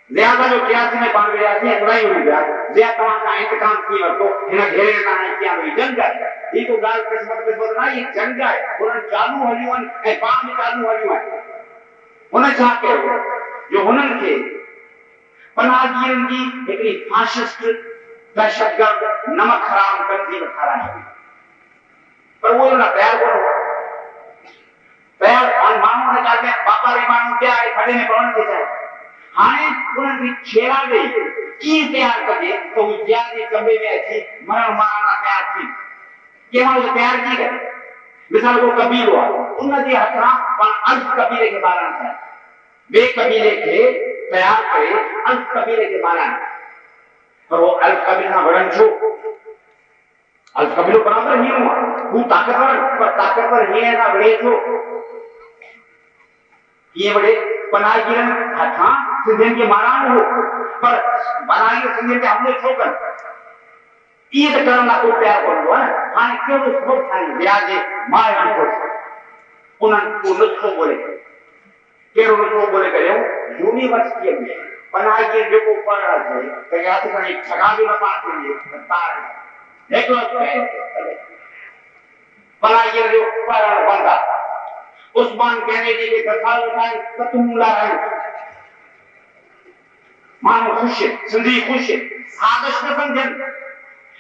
A: ज्यादा जो क्लास में बन गया थी अगलाई हो गया ज्यादा का इंतकाम की वतो इन घेरे ना है क्या भाई जंग है ये तो गाल किस्मत ना ये जंग है उन चालू हलियन ए पाम चालू हलियन उन छा के जो हुनन के पनागियन की एकरी फाशिस्ट दहशतगर्द नमक हराम तंजीम खड़ा है पर वो ना तैयार करो तैयार और मानो ने कहा कि पापा रे मानो क्या है खड़े में पवन के चाहे हाने उन्हें छेड़ा दे की तैयार करे तो विद्या के कमरे में अच्छी मरण मारना तैयार थी केवल वो तैयार की है मिसाल को कबीर हुआ उन्नति हथरा पर अंश कबीरे के बारे में बे कबीले के तैयार करे अंश कबीले के बारे में पर वो अल्फ कबीर ना वरण छो अल्फ कबीलो बराबर ही हुआ वो ताकतवर ही है ना बड़े छो ये बड़े पनागिरन हथा सिंधियन के मारान हो पर बनाई सिंधियन के हमले ठोकर ये तो करना को प्यार कर दो है हां क्यों उसको खाई ब्याजे मार को उनन को नुस्खो बोले केरो नुस्खो बोले करे यूनिवर्सिटी में पनागिर जो को पढ़ रहा है तो या तो कहीं ठगा भी ना पाते लिए तार एक लोग पनागिर जो पढ़ रहा बंदा उस्मान कैनेडी के कथाल उठाए कतुमुला है मानो खुश सिंधी खुश साजिश न समझन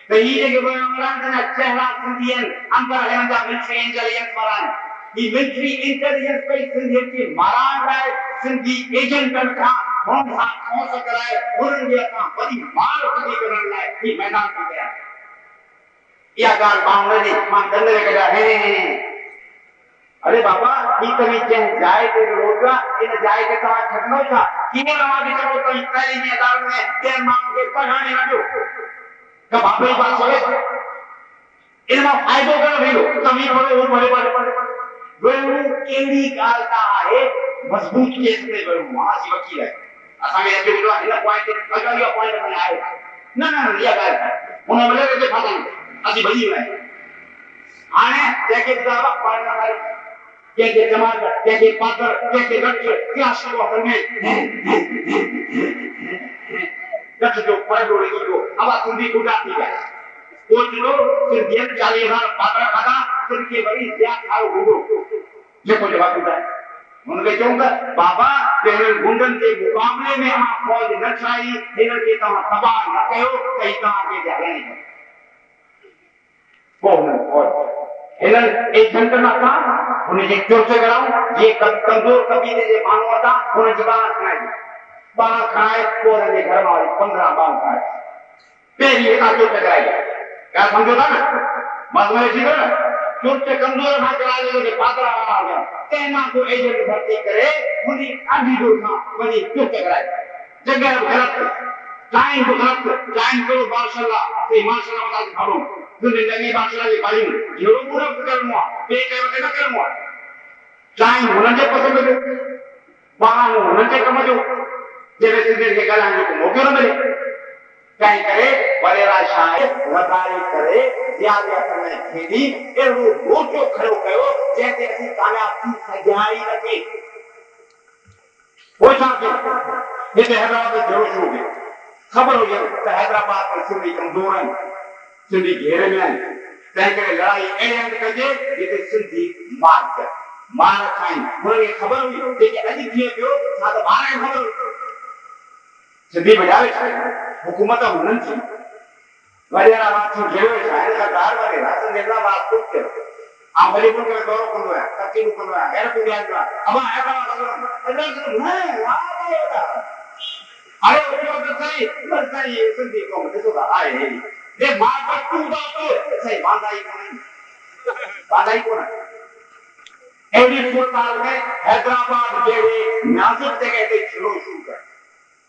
A: तो ये के बयान करना चेहरा सिंधियन अंदर है ना मिलिट्री इंटेलिजेंस मारान ये मिलिट्री इंटेलिजेंस पे सिंधियन के मारान रहे सिंधी एजेंट का कौन सा कराए उन्हें ये अपना बड़ी मार खुदी करने लाए ये मैदान पे गया या गाल बांग्लादेश मान दंडे के जा है अरे बाबा ये कभी जाए के रोजा इन जाए के ता खटनो था किने रवाजी करो तो पहली मैदान में ते मांग के पढ़ाने लगे का बाप ही बात होवे इनमें फायदो कर भेलो कमी बड़ो और बड़े वेणु केड़ी गाल ता है मजबूत केस में वेणु महासी वकील है असा में जो हिन पॉइंट अगर यो पॉइंट में आए ना ये गाल उन बोले के खाता असि भई है आने जेके दावा पढ़ना है के जमात के पादर के रक्ष क्या शुरू में रक्ष जो पढ़ो लिखो जो अब सुंदी गुटाती है वो जो सिंधियन 40,000 पादर खादा फिर के बड़ी क्या खाओ गुडो ये को जवाब देता है उनके चौंका बाबा तेरे गुंडन के मुकाबले में आप फौज न चाहिए इधर के ता तबाह न कहो कहीं ता के जाने नहीं और हिनन एक घंटे ना था उन्हें एक जोर से कराऊं ये कमजोर कबीले जे मानो था उन्हें जबान खाए तो उन्हें घर वाले 15 बाल खाए फिर ये का जोर से कराएगा क्या समझो था ना मजमे ठीक है ना जोर से कमजोर ना करा ले पादरा आ गया तेना को एजेंट भर्ती करे उन्हें आधी जोर था वही जोर से कराएगा जगह गलत टाइम को गलत टाइम को माशाल्लाह से माशाल्लाह बता खाओ जिंदगी माशाल्लाह ये भाई जीरो पूरा करनुआ पे के वते न करनुआ टाइम होने के पसंद है बाहर होने के कम जो जैसे सिंधे के गालांगे को मौके न मिले कहीं करे वडेरा शाह वधारे करे ज्यादा समय खेली एड़ो मोटो खड़ो कयो जैसे असी कामयाब थी सजाई रखे हो जाके ये हैदराबाद में जरूर शुरू हुई खबर हो जाए हैदराबाद में सिंधी कमजोर है सिंधी घेरे में है तंहिं करे लड़ाई अहिड़े हंधि कजे जिते सिंधी मार खाइनि हुननि खे ख़बर हुई जेके अॼु थिए पियो छा त ॿार खे ख़बर हुई सिंधी बजावे छा हुकूमत हुननि जी वडेरा वाथियूं घेरे वेठा आहिनि सरदार वडेरा सिंधियुनि लाइ वास्तु कयो आउं भली मुल्क में दौरो कंदो आहियां तक़रीरूं कंदो आहियां गैरतूं ॾियारींदो आहियां अबा अरे उहो त सही पर सही सिंधी क़ौम ॾिसो था आहे ये मां बटू दा तो सही वांदा ही कोन एडी फुटबॉल में हैदराबाद जहिड़े नाजुक जगह ते शुरू कर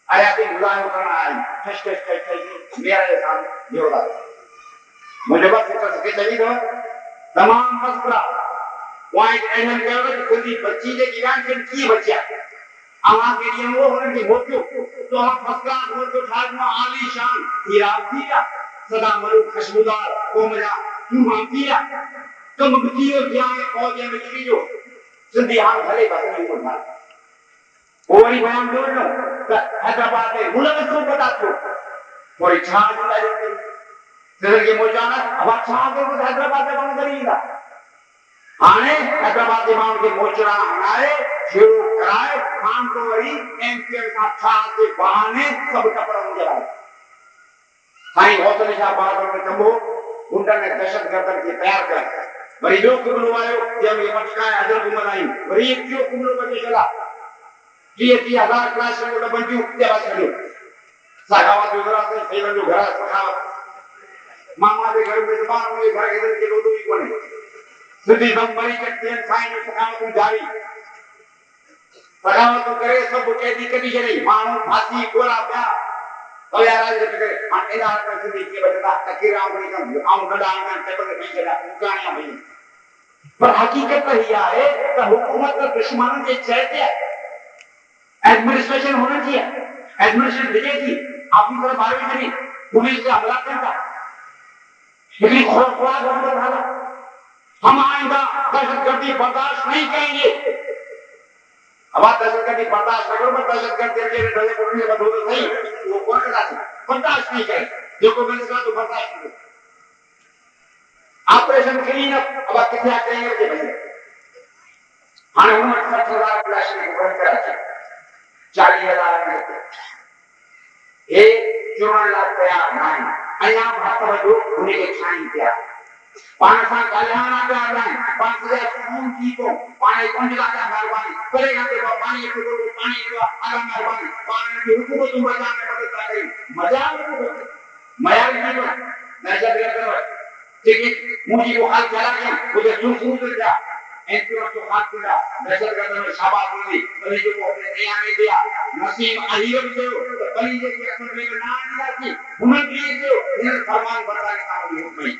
A: आया ते मुलायम करना आई ठस ठस ठस ठस मेरा ये सामने ये होता मुझे बस इसके चाहिए था तमाम मसला पॉइंट एंड कर खुदी बच्ची जे गिरान के की बच्चा आवाज के लिए वो होने की मोक्यो तो हम मसला बोल तो ठाकमा आलीशान हीरा सदा मरु खुशबूदार कोमजा तू मांगिया तुम बतियो क्या है फौज में चीजो सिंधी हाल भले बसने को ना ओरी बयान दो नो हैदराबाद में मुल्क को बता दो और इच्छा जुलाई सिंधी के मोजाना अब अच्छा के हैदराबाद में बंद करेगा आने हैदराबाद के मां के मोचरा हनाए शुरू कराए खान को वरी एमपीएल का था के बहाने सब कपड़ा मुझे लाए साईं हौसले शाह बहादुर में चंबो गुंडा ने दहशतगर्दन के तैयार कर वरी जो कुमलो आयो जब ये मटकाए हजर घुमन आई वरी एक जो कुमलो बचे चला 30,000 क्लास में बंदियों देवा चलो सखावत गुजरात से सैलन जो घर सखावत मामा के घर में जबान में घर के दिन के लोडू ही कोने सिद्धि नंबरी के तीन साईं में सखावत जारी सखावत करे सब कैदी कदी चली मानो फांसी कोरा प्या अब यार आज के अनेक आकर सिद्धि के बचता तकीरा उन्हें कम आउं गड़ा में टेबल पे चला उकानियां भई पर हकीकत यह है कि हुकूमत का दुश्मन के चलते एडमिनिस्ट्रेशन होना चाहिए एडमिनिस्ट्रेशन देगी ऑफिसर बाहर में नहीं पुलिस से हमला करता लेकिन खौफनाक हमला था हम आइंदा दहशतगर्दी बर्दाश्त नहीं करेंगे अब दहशतगर्दी बर्दाश्त करो मैं दहशतगर्दी के डरे पड़ने का दो सही वो कौन करता है बर्दाश्त नहीं करे देखो मैंने कहा तो बर्दाश्त करो ऑपरेशन क्लीन अप अब कितना करेंगे कि भैया हां 60,000 प्लास्टिक को बंद करा 40,000 में ये चुनण ला तैयार नहीं अया भात वजो उन्हें के छाई दिया 500 कल्याण आ नहीं 5,000 फोन की को पानी कौन लगा मेहरबानी करेगा के पानी को पानी को आगा मेहरबानी पानी की हुकूमत तुम बचाने मदद करें मजा मया नहीं नजर करो ठीक मुझे वो हाल चला गया मुझे सुन दिया एनपीओ तो हाथ दिया दहशतगर्द में शाबाश मिली बली जो अपने नया में दिया नसीम अहीर जो बली जे के असर में ना दिया थी उन्हें लिए जो इन फरमान बनवा के काम नहीं हुई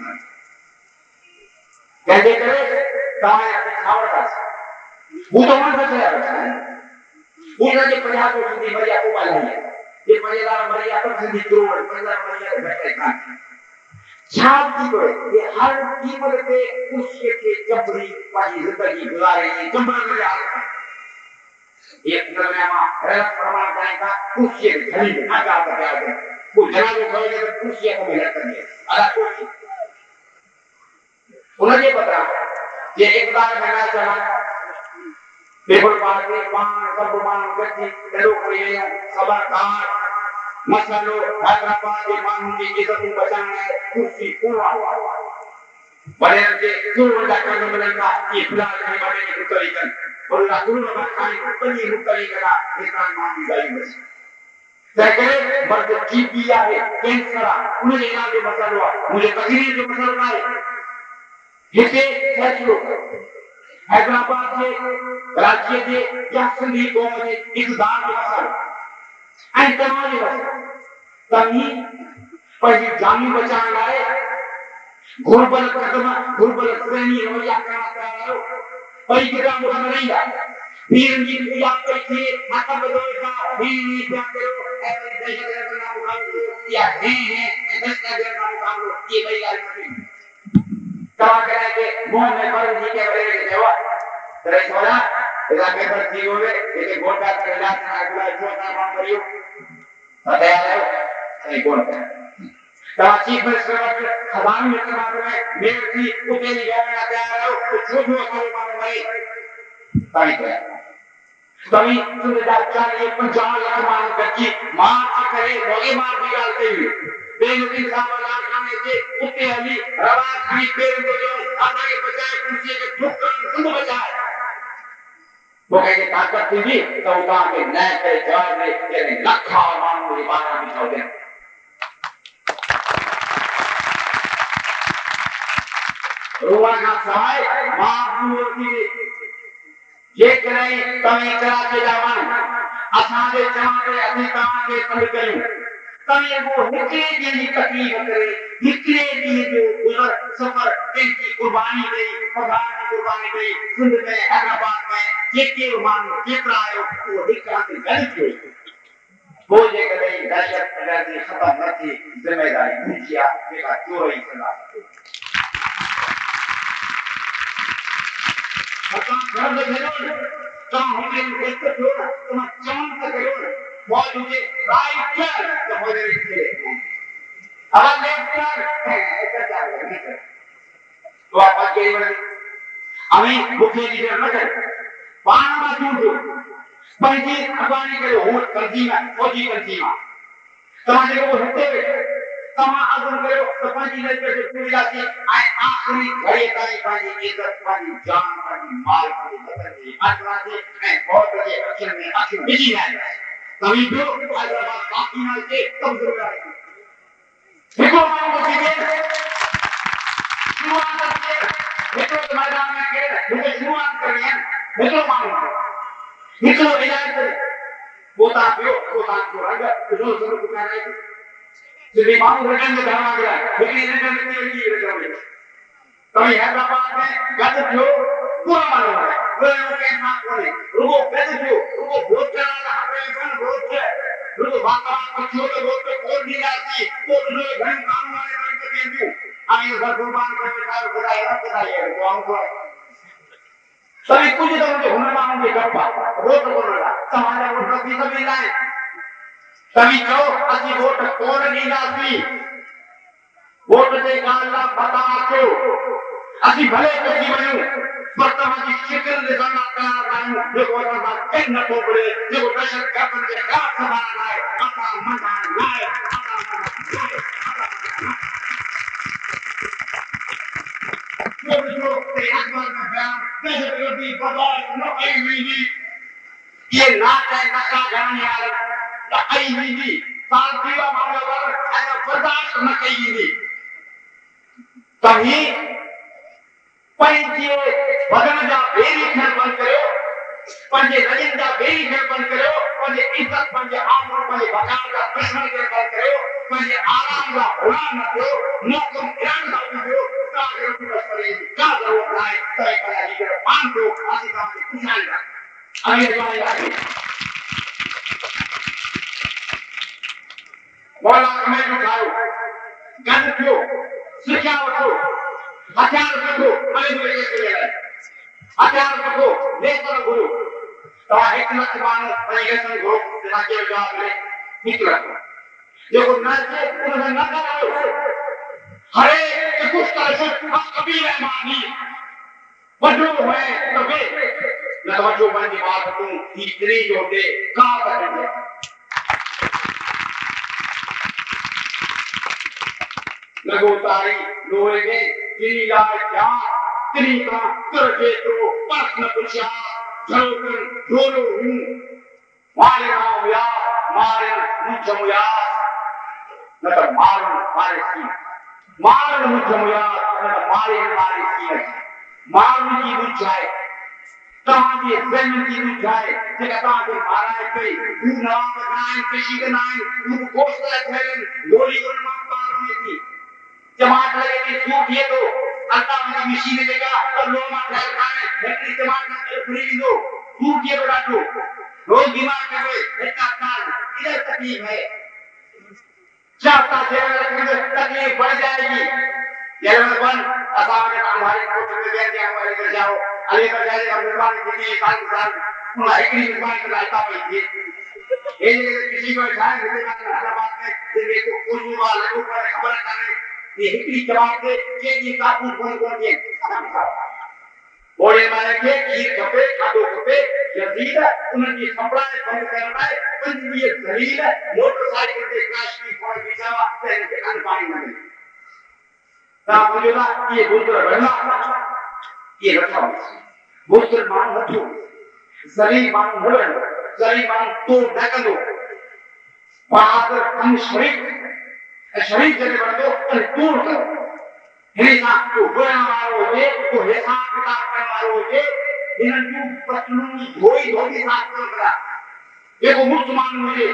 A: कहते करे ताए अपने खावड़ वो तो मन से है वो जो प्रयास को सिंधी मरिया को पाला है ये मजेदार मरिया तो सिंधी करोड़ मजेदार मरिया बैठे का छाती को ये हर कीमत पे उसके के जबरी पाजी जिंदगी गुजारे जबर में आ ये दुनिया में प्रमाण का उसके घड़ी आगा बता दे वो जना जो कहे तो उसके को मेहनत करनी है अगर कोई उन्हें पता ये एक बार मैंने चला पेपर पार के पान सब मान करती चलो करिए खबरदार मसलो हैदराबाद के कानून की इज्जत बचाना है कुर्सी पूरा बड़े के क्यों लगा मिलेगा ये फिलहाल नहीं बने की तरीका और लाखों लोग खाई बनी मुक्ति करा निकाल मान दी गई बस तकरे बर्द की पिया है कैंसर उन्हें इलाज जो मसला मुझे तकरीर जो मसला है इसे फैसलो हैदराबाद के राज्य के या सिंधी कौम के इकदार के मसला ऐं तमाम तभी पर जानी बचाने लाए घुरबल कदम घुरबल श्रेणी रवैया करना चाहिए पर कितना मुझे नहीं है पीर की पूजा करके मतलब दोसा ही क्या करो ऐसे जगह का नाम उठाओ या है दस जगह का नाम उठाओ ये भाई गाल नहीं क्या करें कि मोहन में पर जी के बड़े के देवा तेरे सोना इधर में पर जी होवे ये गोटा का इलाज ना अगला छोटा काम करियो अरे आयो नहीं कौन है चीफ मिनिस्टर खजान मिनिस्टर में मेयर की उतेली गया तैयार हो कुछ जो जो मालूम है ताई कभी सुविधा चाहिए 50 लाख मान करके मार करे बोले मार भी डालते हुए बेनती सामना करने से उते अली रवा खरी पेड़ को जो आधा के बजाय कुर्सी के ठुकर सुन बचाए वो कहे ताकत थी तो उठा के नए पे जवाब दे यानी लखा मान मुझे बाहर बिछा दे रुआ का सहाय मां की ये करे तवे करा के जावन असा दे चवाते असी ता के पंड कयूं तवे वो हिकरे जी तकलीफ करे हिकरे जी जो गुजर सफर की कुर्बानी दे भगवान की कुर्बानी दे सिंध में हैदराबाद में जेके मान केतरा आयो वो हिकरा के गलत हो वो जे करे दहशत गर्दी खत्म न थी जिम्मेदारी मुखिया जेका चोरी सदा घर में भेजो तो हमें एक तो तुम चांद का करो मौजूद राइट कर तो मुझे इसके अब लेफ्ट कर ऐसा चाहिए तो आप के लिए हमें मुख्य लीडर न कर पान में दूर पंजी अबानी करो हो कंजी में फौजी कंजी में तुम्हारे को हटते तमा अजम करो तो पंजी ने पे पूरी जाती आए आखिरी घड़ी ताई पानी इज्जत पानी जान पानी माल पानी बदलती आजराते मैं बहुत बड़े अक्षर में अक्षर बिजी है तभी जो हैदराबाद बाकी ना के तब जरूर आएगी देखो मैं वो चीजें शुरुआत करके देखो मैदान में के मुझे शुरुआत करनी है देखो मालूम देखो इलाज पोता को रंग जो जरूर करना है jadi mau rekan ke dalam agra begini rekan ini rekan kami Hyderabad में गलत जो पूरा मालूम है वो लोग के नाम बोले रुको गलत जो रुको वोट कराना हमें कौन वोट है रुको वातावरण को छोड़ वोट पे कौन नहीं आती तो लोग घर काम वाले बन के देंगे आगे घर कुर्बान कर बेटा बताइए तो हमको सभी कुछ तो उनके हुनर मांगेंगे कब वोट बोलना तुम्हारा वोट भी सभी लाए तभी जो असी वोट कौन नहीं लाती वोट से गाला बता के असी भले कभी बनूं पर तमारी शिकल निशाना तैयार रहूं देखो ना इन न टोकरे देखो दशक का बन के का सवाल आए आता मंदान लाए जो तेज बार में बयान दशक कभी बदल न आई ये नाच है नशा गाने वाला आई नहीं साथिया मानवर ऐसा बर्दाश्त न करेगी तभी पंजे बदन जा बेरी खेल बंद करो पंजे रजन जा बेरी खेल बंद करो पंजे इज्जत पंजे आमर पंजे बकार का प्रश्न के बंद करो पंजे आराम का होना न दो मौसम ध्यान न दो का जरूरत पड़े का जरूरत है तय करा लीजिए मान दो आदि काम की खुशहाली का आगे जाएगा बोला हमें उठाओ गंद क्यों शिक्षा रखो हथियार रखो हमें भी लेके चले हथियार रखो लेकर गुरु तो एक लक्ष्य मानो परिगणन गुरु जना के जवाब मिले निकल देखो नाचे तुम्हें न करो हरे कुछ तरह से हम कभी नहीं मानी बड़ो है तबे न तो जो बन की बात तुम इतनी जोड़े का करेंगे लगो तारी लोहे के तिनी लाए क्या तिनी का करके तो प्रश्न पूछा झरोकन झोलो हूँ मारे नाम या मारे मुझम या न तो मारे सी मारे मुझम या न तो मारे सी मारने की बुझाए कहाँ की जन्म की बुझाए जगह कहाँ के मारा है कई भूख नवाब बनाए कृषि बनाए उनको गोश्त रखें गोली को मारने की जमात लगे सूख ये तो अल्लाह ने मशीन देगा और लोग मार खाए हेक्टर जमात ना फ्री दो सूख ये रखो रोज बीमार कर गए इतना साल इधर तकलीफ है चाहता तकलीफ बढ़ जाएगी जलवन असाम के हमारे कोर्ट में गए हमारे घर जाओ अलीगढ़ जाएगा निर्माण के लिए साल हमारी निर्माण की रास्ता पे थी ये किसी को ध्यान देने का हैदराबाद में दिल्ली को कुछ वाला लोग पर खबर करने ये हिकड़ी जवाब दे कि ये काबू कौन दिए ओड़े माने के खीर खपे खादो खपे यजीद उनकी कपड़ा बंद करना है पंजवीय दलील मोटरसाइकिल के क्रैश की कोई बिचावा तेरे के अन पानी में ता मुझे ना ये दूसरा रहना ये रखा मुसलमान मतो ज़लीमान मुलन ज़लीमान तो नकलो बहादुर हम शरीक जने बंदो और दूर करो हिना को बुरा मारो जे को हिसाब किताब कर मारो जे इनकी पतलून धोई धोई साफ करा ये को मुसलमान मुझे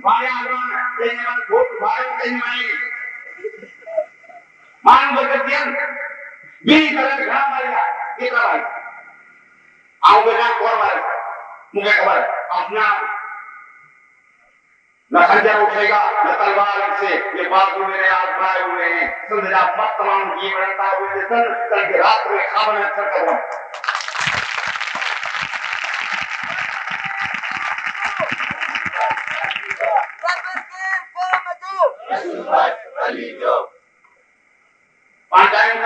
A: बाया आगरान देने वाले वोट भारत देने वाले मान बगतियन बीनी तरह घड़ा मारेगा ये भाई आओ बेटा कौन मारेगा मुझे खबर अपना न खंजर उठेगा न तलवार से ये बाजू मेरे आजमाए हुए हैं समझा मत तमाम की बनता हुए सन कल की रात में खाना अच्छा करो पांचायत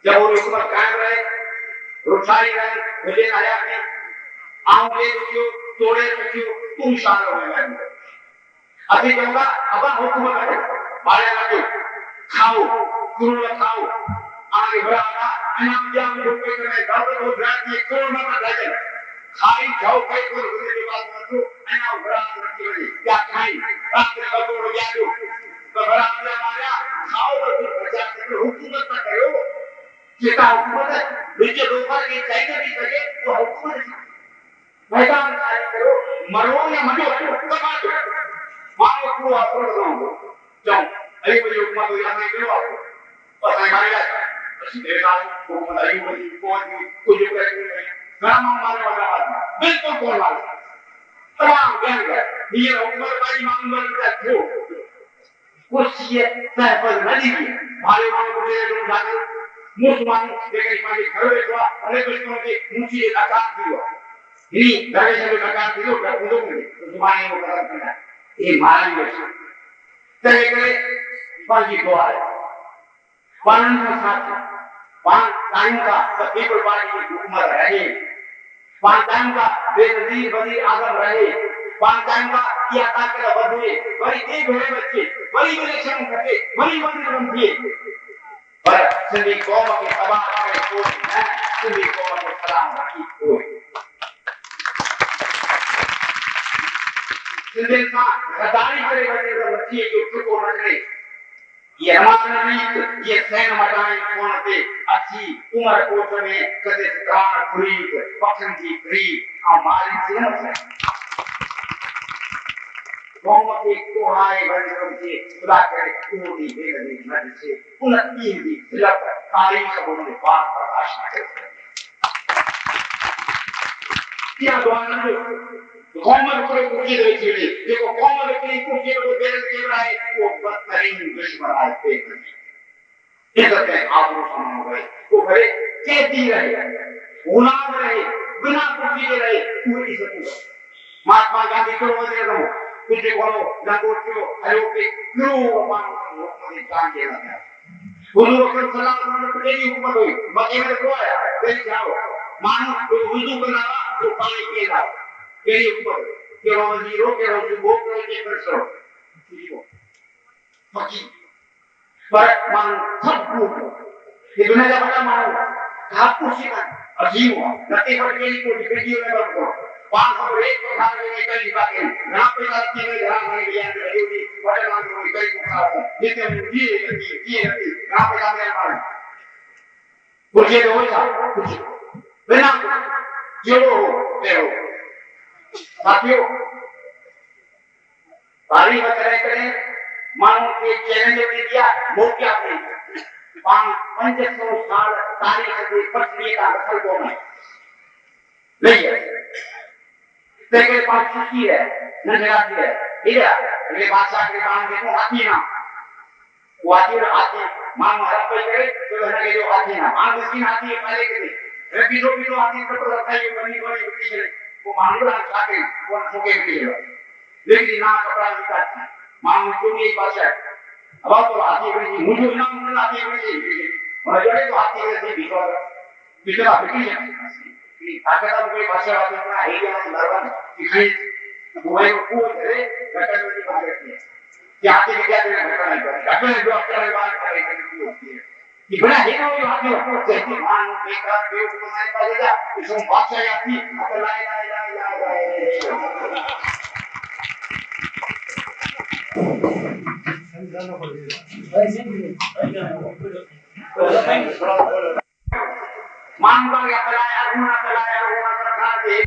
A: जब वो हुकूमत कायम रहे रुठाई रहे मुझे आया कि आंवले रुकियो तोड़े रुकियो तुम शान होने लगे अभी कहूँगा अब हुकूमत है बारे रखो खाओ कुरुला खाओ आगे बढ़ाना अनाम जाम रुपए में दर्द हो जाती है कोरोना का जाए खाई जाओ कई कोई होने के बाद मतो अनाम बढ़ा रखी होगी क्या खाई रात में बगोड़ हो गया तो बढ़ा दिया मारा खाओ तो बचा कर हुकूमत का करो जेका हुकूमत है बीजे लोगों के चाहिए भी सके वो हुकूमत है मैदान कार्य करो मरो या मरो कमा दो मारो को आपको बताऊं जाओ अरे मुझे हुकूमत हो जाने करो आपको और हमारे का देखा हुकूमत आई हुई कुछ कर नहीं ग्राम मारने वाला आदमी बिल्कुल कौन वाला तमाम ज्ञान का ये हुकूमत का ईमान वाला क्यों कुछ ये तहफल नहीं है भाई मानो मुझे तुम जाने मुसलमान देखिए पानी घर में हुआ अनेक बच्चों के ऊंची आकाश की हुआ ini dari satu kakak itu beruntung ni semuanya yang berkata kena ini malam besok terkere bagi doa panen saat pan time का people party की हुकूमत रहे pan time का बेनजीर वजीर आजम रहे pan time का किया ताकत बदले बड़ी एक बड़े बच्चे बड़ी इलेक्शन करते बड़ी मंत्री बनती पर सिंधी कौम के तबाह करे कोई है सिंधी कौम के सलाम रखी कोई इंसान गद्दारी करे बने तो बच्चे जो को रखे ये हमारा नहीं ये सैन मटाई कोनते अच्छी उम्र कोट में कदे कार खुरीद पखन की फ्री हमारी जिम्मे कौम के कोहाए बने बच्चे खुदा करे कोई बेगनी न से उन्नति भी सिलक तारीख बोलने बात प्रकाश न करे क्या दुआना कौमर को कुकी दे चली देखो कौमर की कुकी को बेल के रहा है वो बदतरीन दुश्मन आए थे इधर के आबरू सामने गए वो बड़े कैदी रहे गुलाम रहे बिना कुकी के रहे वो इज्जत महात्मा गांधी को वजह दो कुछ को लंगोटियो आयो के क्यों मान लोग जान के लगा हुजूर अकरम सल्लल्लाहु अलैहि वसल्लम की हुकूमत हुई मक्के में तो आया देख जाओ मान वुजू बनावा तो पानी पिएगा केरी ऊपर के वजीरों के सुबह को के परसों ठीक बाकी पर मान सब ये दुनिया का बड़ा मान आपको सीखा अजीब नती पर केरी को वीडियो में रखो 501 को भाग में कई बातें यहां पे लगती है यहां में लिया रेडी बड़े मान को कई मुखा जितने ये यहां पे काम है कुछ ये हो था कुछ बिना जो हो साथियों तारीख करे मानो के चैलेंज में दिया वो क्या नहीं 500 साल तारीख के पत्नी का असल को नहीं है के पास की है न जगाती है, ठीक है। अगले बादशाह के काम देखो हाथी ना, वो हाथी मां महाराज पे करे तो है के जो हाथी ना मां मिस्किन हाथी है पहले के दिन रबी जो हाथी पर रखा है बनी बनी ब्रिटिश है वो मांगो ना खाके वो ठोके भी है, लेकिन ना कपड़ा निकालती मां तो नहीं बादशाह अब तो हाथी बनी मुझे ना मुझे हाथी बनी और जोड़े तो हाथी है बिचरा बिचरा ब्रिटिश है कि ताकत कोई बादशाह आते हैं है या मरवन कि वो को करे घटन में बात करती है कि आते क्या घटना नहीं करती घटना जो अपने बात करेगी होती है कि बड़ा है ना वो हाथी को कहती मान बेकार बेवकूफ नहीं पालेगा इसमें बादशाह आती ला ला ला ला मान का या तलाया रूना रखा दे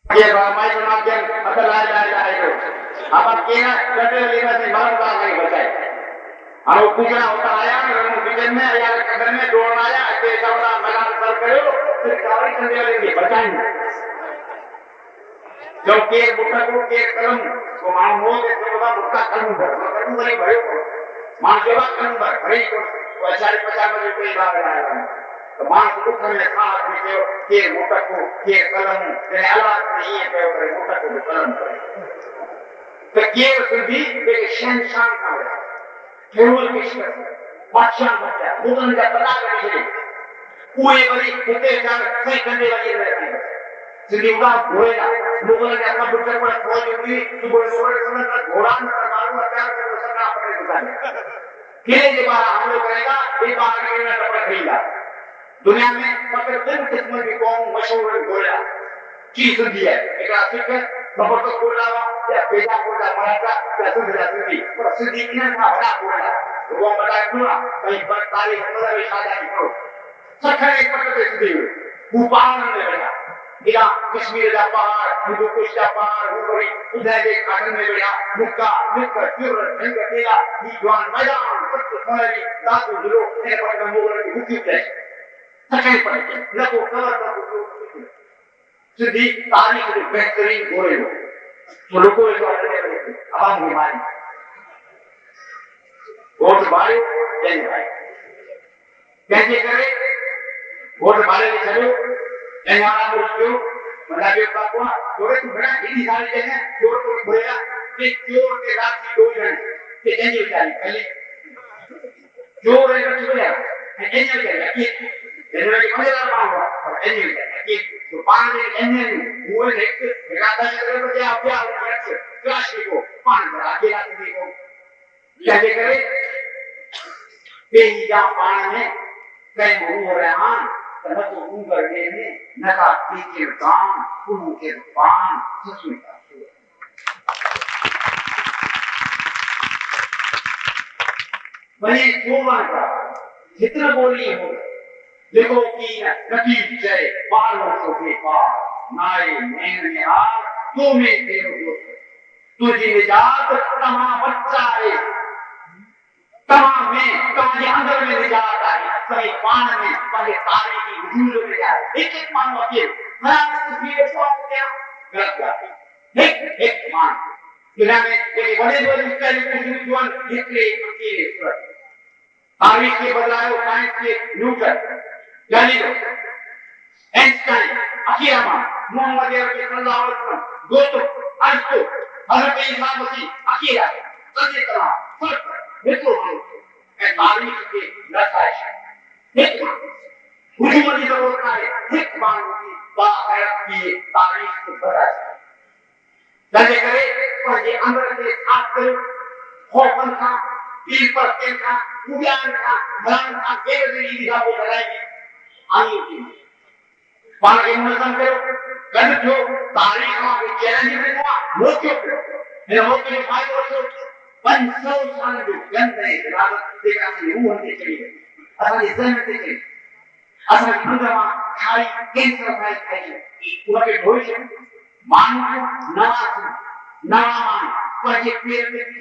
A: ये रामायण सुना के ला अब केना कटे लेना से मरण का नहीं बचाए और पूछना होता आया किचन में या कदर में दौड़ आया के सवड़ा मैदान सर करो फिर कार्य करने वाले के बचाएंगे जो के बुट्टा को के कलम को मान हो के तो बुट्टा कलम नहीं भयो मान सेवा कलम भई को 40-50 रुपए बात आया तो मान को में साथ में के बुट्टा को के कलम ने अलग नहीं है पे बुट्टा को कलम तो के सुधी एक शहंशाह का है केवल कृष्ण बादशाह बचा मुगल का पता नहीं कोई बड़ी कुत्ते जान सही करने वाली रहती है सिद्धीगा घोड़ा मुगल ने अपना बुट्टा पर खोज होगी तो बोले समय का घोड़ा न मालूम अत्यार कर सकना अपने दुकान किले के बाहर हम लोग करेगा ये बाहर के में कपड़ा खरीदा दुनिया में मतलब दिन किस्म की कौन मशहूर घोड़ा चीज होती है एक आशिक है जबरदस्त घोड़ा या पेजा घोड़ा मराठा या सिद्धि पर सिद्धि ने था बड़ा घोड़ा वो बड़ा घोड़ा कहीं पर तारीख मतलब इशारा नहीं करो सखरे एक पकड़ सिद्धि वो पहाड़ में बैठा गिरा कश्मीर का पहाड़ हिंदू कुश का पहाड़ ऊपरी उधर के काटन में बैठा मुक्का मुक्का तीव्र ढंग तेरा दीवान मैदान पत्त फड़ी दादू दिलो ने पर मोगल की हुक्की है सखरे पकड़ न को कलर का सिद्धि तारीख के बेहतरीन घोड़े हो तो लोगों को आवाज बीमारी वोट बारे जय भाई कैसे करे वोट बारे में चलो जयमाला बोलो मतलब ये बात को थोड़े तो बड़ा हिंदी सारी जगह जोर को बोलेगा कि चोर के रात की दो जन के जंजीर जारी पहले चोर है तो बोलेगा जंजीर जारी कि जंजीर के मजेदार बात हुआ और जंजीर जारी कि तो पांच जंजीर वो एक राता जगह पर क्या क्या क्लास को पांच बड़ा अकेला देखो कैसे करे पेजा पान में कई हो रहे हैं तब तो ऊपर में नका के काम कुनु के पान सुस्मिता बने सोमवार का जितना बोली हो देखो कि नती जय बालों के पार नारे नैन आ तो में देव तुझी निजात तमा बच्चा है तमाम में तुम्हारे अंदर में निजात है सही पान में पहले तारे की वजूद में है एक एक मान होती है मैं ये सोच क्या गलत बात एक एक मान दुनिया में एक बड़े बड़े इंटेलिजेंस जीवन इतने अकेले सुरत तारीख के बदलाव साइंस के न्यूटन गैलीलियो आइंस्टाइन अकीमा मोहम्मद अरबी सल्लल्लाहु अलैहि वसल्लम गौतम अरिस्टो हजरत ईसा मसीह अकीदा सदी कला फर्क मित्रों मैं तारीख के नताश एक हुजूर की जरूरत है एक बार की बात है कि तारीख को पता है जैसे करे और ये अंदर के साथ करो खोपन का पीर पर तेल का उद्यान का धर्म का बेवजह दिखा वो लगाएगी आनी की पान के मुनजम करो गलत हो तारीख में चैलेंज में हुआ मोक्यो ये मोक्यो फायदा हो 500 साल जो गंदे रात देखा कि वो होने चाहिए असल इसमें चाहिए असल अंदरमा खाई कैंसर खाई खाई उनके भविष्य मानव नवामान पर ये पेड़ में भी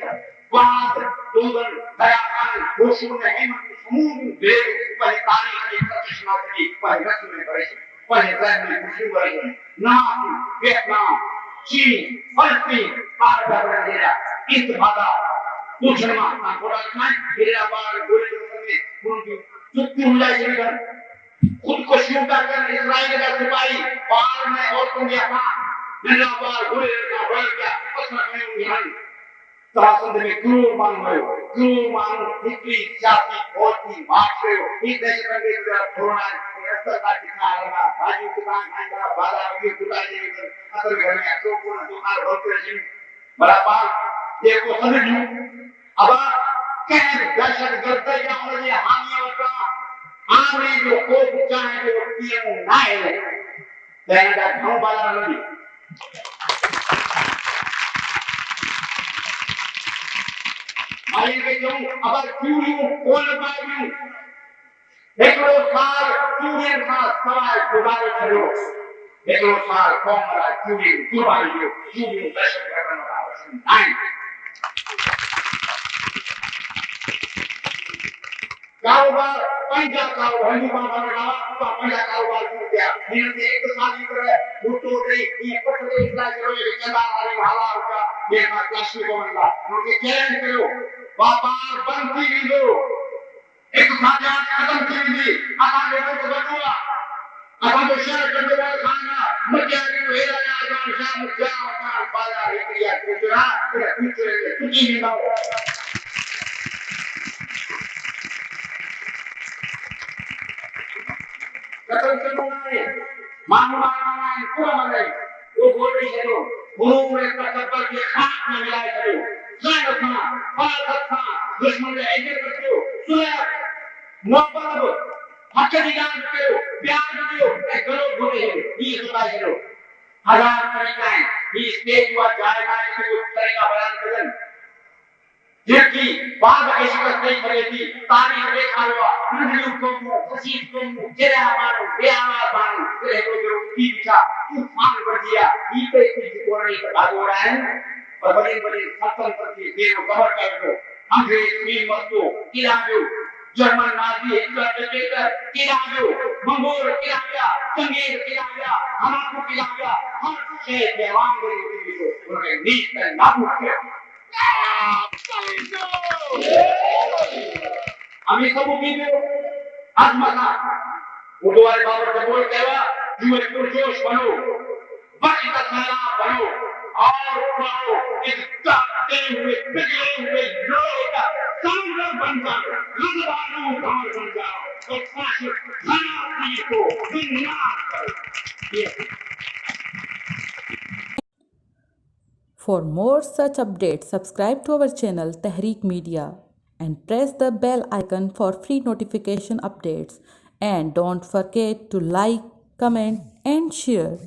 A: बात दोगन दयावान होशुर में है समूह देव पर तारीख के प्रतिष्ठा मात्री पर रस्म में करे पर इस्लाम में मुस्लिम करे नाम वियतनाम चीन फलस्तीन भारत का देरा इस भागा मुसलमान का बड़ा खान मेरा बार बोले में उनकी चुप्पी हो जाए कर खुद को शूटा कर इस्राइल का सिपाही बार में और तुम यहाँ मेरा बार बोले का बोल क्या पसंद में यहाँ तासंद में क्रूर हिस्ट्री जाति और की बात करो इस देश में देखा कोरोना ऐसा का दिखा रहा बाजी दुकान खाएगा बाजार में दुकान देकर असल घर में तो पूर्ण दुकान बहुत रही बड़ा पास देखो समझ लो अब क्या दहशत गर्द या उन्हें हानि होता आमरे जो को चाहे जो पीएम ना है लेकिन का गांव वाला नहीं आइए जो अब क्यों कोल बाजू एकलो साल क्यों था सवाल गुजारे करो एकलो साल कौन रहा क्यों गुजारे क्यों दहशत करने वाला नहीं कारोबार पंजा कारोबार हिंदू बाबा तो पंजा कारोबार हो गया इनसे एक साल करे मुट्ठो दे ये पटले इस्लाम करो ये चंदा वाले हाला होगा ये का क्लासिक होगा उनके चैलेंज करो व्यापार बंद की दो एक साजा खत्म की दी आधा लोगों को बचुआ आधा तो शहर के लोग खाना मध्य के हेरा आजान शाम क्या होता बाजार एकरिया कुचरा तेरा कुचरे तुझी नहीं ना कतल करना मानना पूरा मरे वो बोल रही है लोग गुरु ने तकबर के खाक में मिलाए करो जान था फाल था दुश्मन ने ऐसे करो सुना मोहब्बत हक निगाह करो प्यार करो एक करो बोले ये सुना करो हजार तरीका है ये स्टेज हुआ जाएगा इसके उत्तर का बयान करें जिसकी बात ऐसी करते ही करेगी तारीख देखा हुआ नदियों को फसील को जेरा मारो बेआवाज मारो तेरे को जो की दिशा तूफान कर दिया ये पे कुछ को नहीं पता हो रहा है और बड़े स्वतंत्र के देव कवर कर दो अंग्रेज की मस्तो किरायो जर्मन नाजी हिटलर डिक्टेटर किरायो मंगोल किराया चंगेज किराया हमारे किराया हर से देवान के उनके नीच पर लागू किया আমি সব উঠিয়ে আত্মা উঠোয়ারে বাবার से बोल देवा तू एक पुरजोश बनो बाकी का सारा बनो और पाओ इस ताकते हुए पिघले हुए लोहे का समुद्र बनकर लंबारू भार बन जाओ और फासिस्ट खनाती को विनाश करो
B: For more such updates, subscribe to our channel Tehreek Media and press the bell icon for free notification updates. And don't forget to like, comment and share.